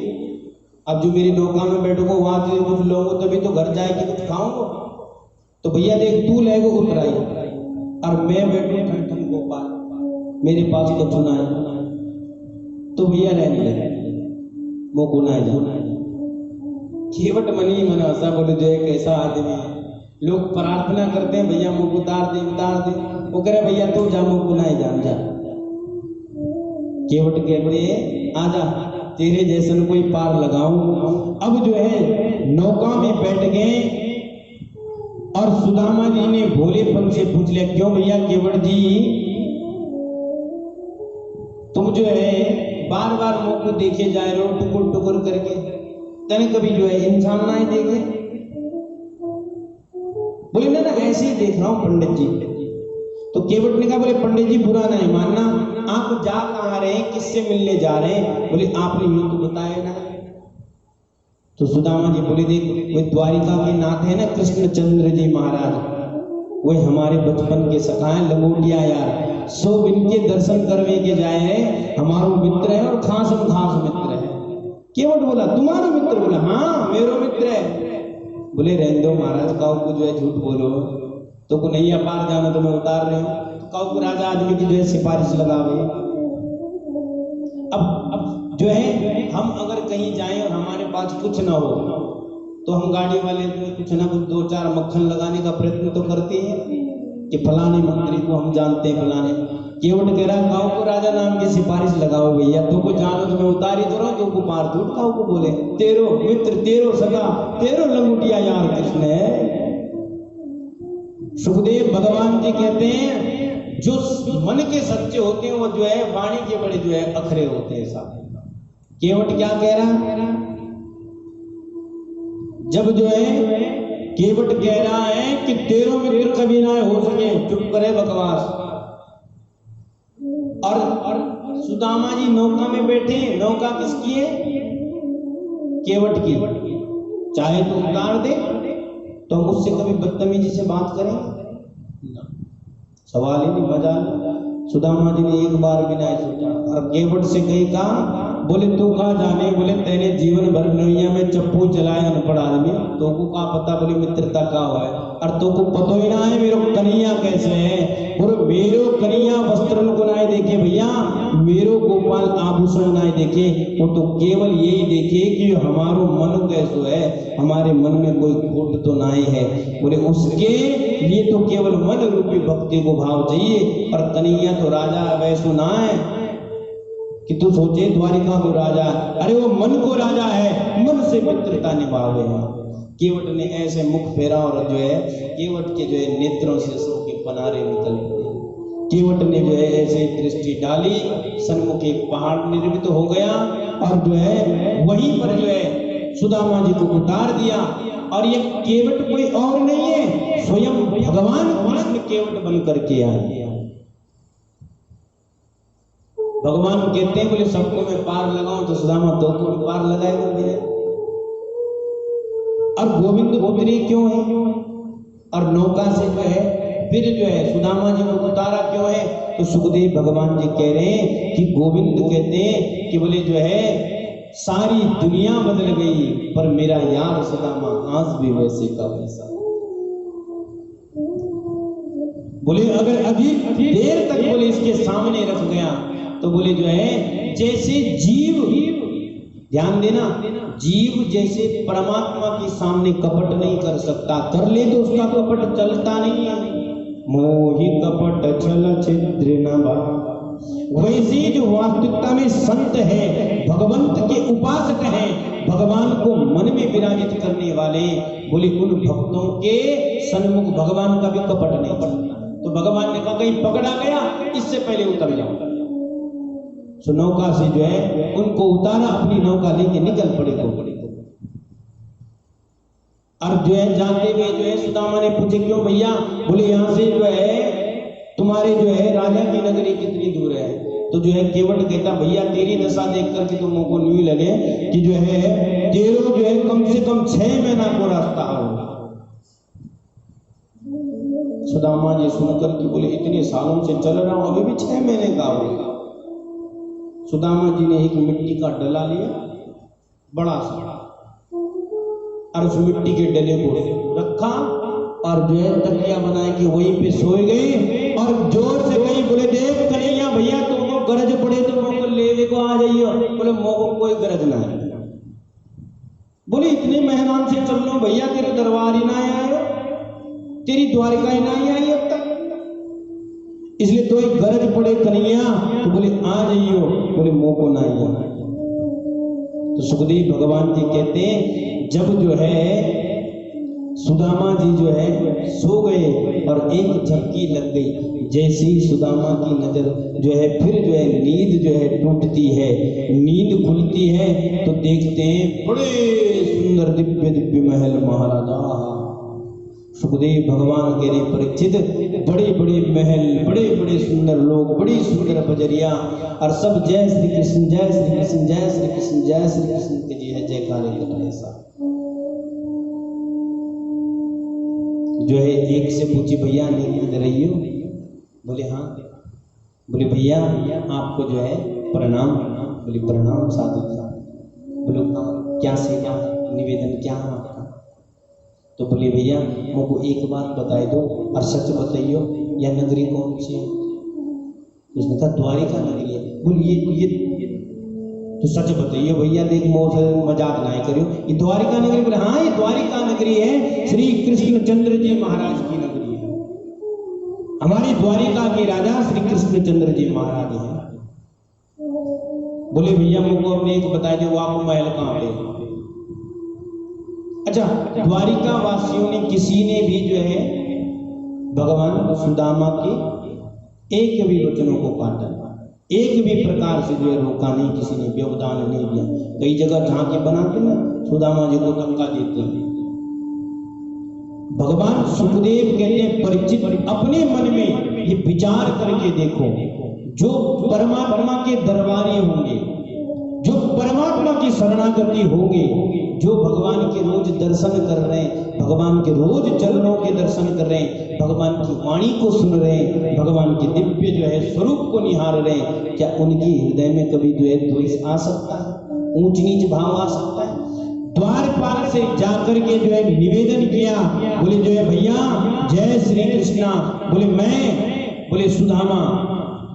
अब जो मेरी नौका में बैठूंगा वहां से कुछ लूंगा तभी तो घर जाएगी कुछ खाऊंगा। तो भैया देख तू ले गो उतराई और मैं बैठू ठन गोपाल, मेरे पास तो चुना है, तो भैया रहने लगे वो गुना जाना। केवट मनी मन हंसा, बोले जो एक ऐसा आदमी है, लोग प्रार्थना करते हैं भैया मुख उतार दे उतार दे, वो कह रहे भैया तू जा मुख गुना जान जा। केवट कहते आजा तेरे जैसन कोई पार लगाऊं। अब जो है नौका में बैठ गए और सुदामा जी ने भोलेपन से पूछ लिया, क्यों भैया केवट जी तुम जो है बार बार मुख को देखे जा रहे हो टुकुर टुकुर करके, तने कभी जो है इंसान ना ही देखे। बोले ना ऐसे ही देख रहा हूं पंडित जी। तो केवट ने कहा बोले पंडित जी बुरा नहीं मानना, आप जा कहां रहे हैं, किससे मिलने जा रहे हैं? बोले आपने यूं तो बताया ना। तो सुदामा जी बोले देख वो द्वारिका के नाथ है ना कृष्णचंद्र जी महाराज, वो हमारे बचपन के सखा है लंगोटिया यार, सो इनके दर्शन करने के जाए हैं, हमारो मित्र है और खासम खास मित्र है। केवट बोला तुम्हारा मित्र? बोला हाँ मेरो मित्र है। बोले रहने दो महाराज, काऊ को जो है झूठ बोलो, तो को नहीं अपार जाना तो मैं उतार रहे हूं, तो काऊ को राजा आदमी की जो है सिफारिश लगावे। अब जो है हम अगर कहीं जाएं और हमारे पास कुछ ना हो तो हम गाड़ी वाले कुछ ना कुछ दो चार मक्खन लगाने का प्रयत्न तो करते हैं कि फलाने मंत्री को हम जानते हैं फलाने। केवट कह रहा काऊ को राजा नाम की सिफारिश लगाओ भैया, तो को जानो तो मैं उतारी तो रहा हूं, तो को मार दूर काऊ को बोले तेरो मित्र तेरो सगा तेरो लंगुटिया यार कृष्ण है। सुखदेव भगवान जी कहते हैं जो मन के सच्चे होते हैं वो जो है वाणी के बड़े जो है अखरे होते हैं साहब। केवट क्या कह रहा, जब जो है केवट कह रहा है कि तेरो मित्र कभी ना हो सके, चुप करे बकवास। और सुदामा जी नौका में बैठे, नौका किसकी है? केवट की। चाहे तो उतार दे तो हम उससे कभी बदतमीजी से बात करें? सवाल ही नहीं, मजा। सुदामा जी ने एक बार भी नहीं सोचा और केवट से कही कहा, बोले तू कहा जाने, बोले तेरे जीवन भर नैया में चप्पू चलाए अनपढ़ आदमी, तो को का पता बोले मित्रता का हुआ है, और तो को पतो ही ना है मेरो कन्हैया कैसे है, और मेरो कन्हैया वस्त्र को ना देखे भैया, मेरो गोपाल आभूषण ना देखे, वो तो केवल यही देखे कि हमारो मन कैसो है, हमारे मन में कोई खोट तो ना है। बोले उसके लिए तो केवल मन रूपी भक्ति को भाव चाहिए, और कन्हैया तो राजा वैसो ना है कि तू सोचे द्वारिका को राजा, अरे वो मन को राजा है, मन से मित्रता निभावे है। केवट ने ऐसे मुख फेरा और जो है केवट के जो है नेत्रों से अश्रु के पनारे निकल पड़े। केवट ने जो है ऐसे दृष्टि डाली, सन्मुख एक पहाड़ निर्मित हो गया और जो है वहीं पर जो है सुदामा जी को उतार दिया। और ये केवट कोई और नहीं है, स्वयं भगवान कृष्ण केवट बन करके आए। भगवान कहते हैं बोले सबको मैं पार लगाऊं तो सुदामा तो को पार लगाएगा भैया। और गोविंद उतरे क्यों है, और नौका से जो है फिर जो है सुदामा जी को उतारा क्यों है? तो सुखदेव भगवान जी कह रहे हैं कि गोविंद कहते हैं कि बोले जो है सारी दुनिया बदल गई पर मेरा यार सुदामा आज भी वैसे का वैसा। बोले अगर अभी देर तक बोले इसके सामने रख गया तो बोले जो है जैसे जीव, ध्यान देना, जीव जैसे परमात्मा के सामने कपट नहीं कर सकता, कर ले तो उसका कपट चलता नहीं है। मोहि कपट छल छिद्र न भावा, वैसे जो वास्तविकता में संत है, भगवंत के उपासक हैं, भगवान को मन में विराजित करने वाले, बोले उन भक्तों के सन्मुख भगवान का भी कपट नहीं चलता। तो भगवान ने कहा कहीं पकड़ा गया, इससे पहले उतर जाओ। तो नौका से जो है उनको उतारा, अपनी नौका लेके निकल पड़े को। और जो है जाते हुए जो है सुदामा ने पूछे क्यों भैया? बोले यहाँ से जो है तुम्हारे जो है राजा की नगरी कितनी दूर है? तो जो है केवट कहता भैया तेरी दशा देख करके तो मुझको न्यू लगे कि जो है तेरो जो है कम से कम 6 महीना को रास्ता होगा। सुदामा जी सुनकर के बोले इतने सालों से चल रहा हूं, अभी भी 6 महीने का होगा। सुदामा जी ने एक मिट्टी का डला लिया बड़ा सा, और उस मिट्टी के डले को रखा और जो है तकिया बनाए कि वहीं पे सोए गए और जोर से कहीं बोले देख कन्हैया भैया तुमको गरज पड़े तो मुझको लेने को आ जाइयो। बोले मोको कोई गरज ना है। बोले इतने मेहमान से चल लो भैया, तेरे दरबार ही ना आए, तेरी द्वारिका ही ना आई अब तक, इसलिए तो एक गरज पड़े कन्हैया तो बोले आ जाइयो। बोले मोको ना आइयो। तो सुखदेव भगवान जी कहते हैं जब जो है सुदामा जी जो है सो गए और एक झपकी लग गई, जैसे ही सुदामा की नजर जो है फिर जो है नींद जो है टूटती है, नींद खुलती है तो देखते हैं बड़े सुंदर दिव्य दिव्य महल महाराजा। सुखदेव भगवान कह रहे परीक्षित बड़े बड़े महल, बड़े बड़े सुंदर लोग, बड़ी सुंदर बजरिया और सब जय श्री कृष्ण जय श्री कृष्ण जय श्री कृष्ण जय श्री कृष्ण के जी है जयकारे कर रहे। ऐसा जो है एक से पूछी भैया नींद रही हो? बोले हाँ। बोले भैया आपको जो है प्रणाम। बोले प्रणाम साधु साहब। बोले क्या सेवा निवेदन क्या है आपका? तो बोले भैया मुझको एक बात बताए दो और सच बताइयो, यह नगरी कौन सी है? उसने कहा द्वारिका नगरी है। बोले ये तो सच बताइए भैया, देख मोह मजाक ना करियो, ये द्वारिका नगरी? बोले हाँ ये द्वारिका नगरी है, श्री कृष्णचंद्र जी महाराज की नगरी है। हमारी द्वारिका के राजा श्री कृष्णचंद्र जी महाराज हैं। बोले भैया मुझको अपने एक बताए दो, वो आपको महल कहाँ पे? अच्छा, द्वारिका वासियों ने किसी ने भी जो है भगवान सुदामा के एक भी वचनों को काटा, एक भी प्रकार से जो है रोका नहीं, किसी ने व्यवधान नहीं दिया। कई जगह झांकी बनाते ना सुदामा जी को धक्का देते हैं। भगवान सुखदेव कहते हैं परीक्षित अपने मन में ये विचार करके देखो, जो परमात्मा के दरबारी होंगे, जो परमात्मा की शरणागति होंगे, जो भगवान के रोज दर्शन कर रहे हैं, भगवान के रोज चरणों के दर्शन कर रहे हैं, भगवान की वाणी को सुन रहे हैं, भगवान के दिव्य जो है स्वरूप को निहार रहे हैं, क्या उनके हृदय में कभी जो है द्वेष आ सकता है, ऊंच नीच भाव आ सकता है? द्वारपाल से जाकर के जो है निवेदन किया, बोले जो है भैया जय श्री कृष्णा। बोले मैं बोले सुदामा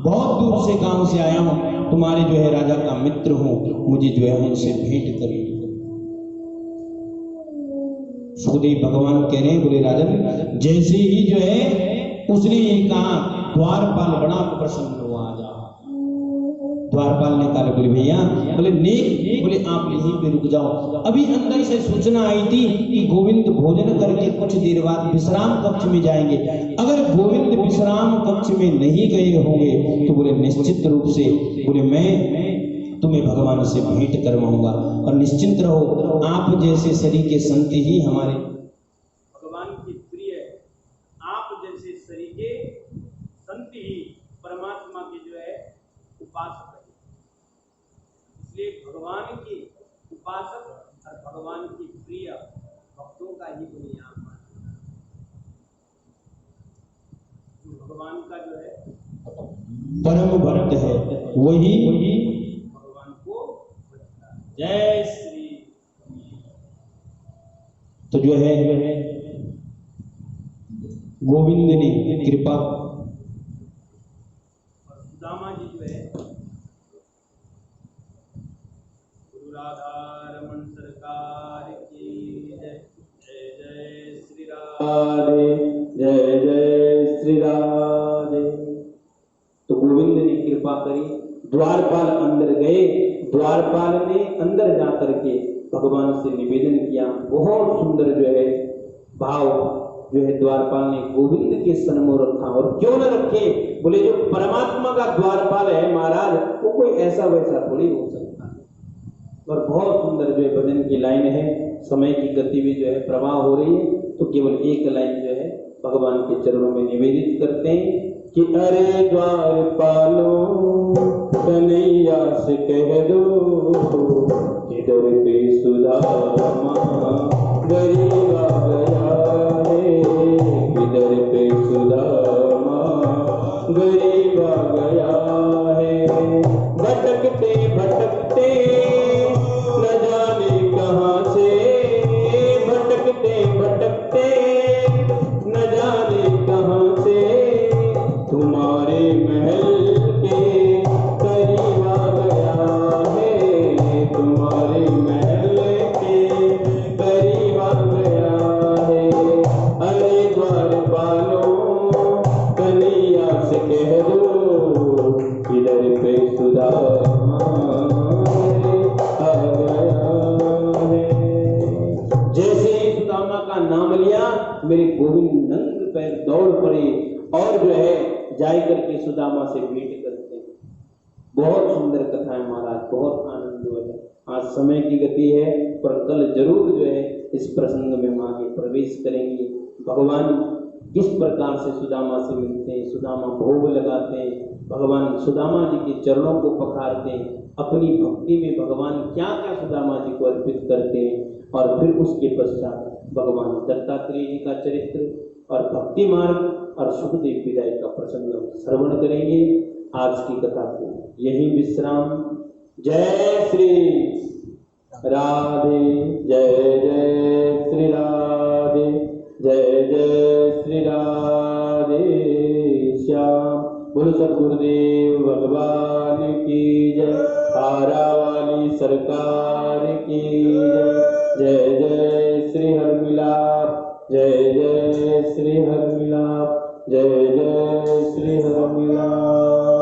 बहुत दूर से गांव से आया हूं, तुम्हारे जो है राजा का मित्र हूं, मुझे जो है उनसे भेंट करिए। सुखदेव भगवान कह रहे हैं बोले राजन, जैसे ही जो है उसने ये कहा द्वारपाल बड़ा प्रसन्न हुआ। आ जा। द्वारपाल ने कहा बोले भैया, बोले नेक, बोले आप यहीं पे रुक जाओ, अभी अंदर से सूचना आई थी कि गोविंद भोजन करके कुछ देर बाद विश्राम कक्ष में जाएंगे। अगर गोविंद विश्राम कक्ष में नहीं गए होंगे तो बोले निश्चित रूप से बोले मैं तुम्हें भगवान से भेंट करवाऊंगा, और निश्चिंत रहो आप जैसे शरीर के संत ही हमारे भगवान की प्रिय, आप जैसे शरीर के संत ही परमात्मा के जो है उपासक है। इसलिए भगवान की उपासक और भगवान की प्रिय भक्तों का ही दुनिया जो भगवान का जो है परम भक्त है वही भगवान को जय श्री। तो जो है गोविंद ने कृपा, सुदामा जी जो है गुरु राधा रमन सरकार की जय। जय जय श्री राधे, जय जय श्री राधे। तो गोविंद ने कृपा करी, द्वारपाल अंदर गए, द्वारपाल ने अंदर जाकर के भगवान से निवेदन किया। बहुत सुंदर जो है भाव जो है द्वारपाल ने गोविंद के सन्मुख रखा, और क्यों न रखे, बोले जो परमात्मा का द्वारपाल है महाराज वो कोई ऐसा वैसा थोड़ी हो सकता है। और बहुत सुंदर जो है भजन की लाइन है, समय की गति में जो है प्रवाह हो रही है, तो केवल एक लाइन जो है भगवान के चरणों में निवेदित करते हैं। कि अरे द्वारपालो कन्हैया से कह दो कि दर पे सुदामा गरीब आ गया है, कि दर पे सुदामा गरीब आ गया है। भटकते भटकते न जाने कहाँ से, भटकते भटकते न जाने कहाँ से तुम्हारे महल के करीब आ गया है, तुम्हारे महल के करीब आ गया है। अरे द्वारपालों कन्हैया से कह दो इधर पे सुदामा आ गया है। जैसे ही सुदामा का नाम लिया मेरे गोविंद नंग पैर दौड़ पड़े और जो है जाय करके सुदामा से भेंट करते हैं। बहुत सुंदर कथा है महाराज, बहुत आनंद हुआ है। आज समय की गति है पर कल जरूर जो है इस प्रसंग में हम आगे प्रवेश करेंगे। भगवान किस प्रकार से सुदामा से मिलते हैं, सुदामा भोग लगाते हैं, भगवान सुदामा जी के चरणों को पखारते हैं, अपनी भक्ति में भगवान क्या क्या सुदामा जी को अर्पित करते हैं, और फिर उसके पश्चात भगवान दत्तात्रेय जी का चरित्र और भक्ति मार्ग और सुखदेव विदाई का प्रसंग हम श्रवण करेंगे। आज की कथा को यही विश्राम। जय श्री राधे, जय जय श्री राधे, जय जय श्री राधे श्याम। बोलो सद्गुरुदेव भगवान की जय, आरा वाली सरकार की जय। जय जय श्री हरमिलाप, जय जय श्री हरमिलाप, जय जय श्री हरमिलाप।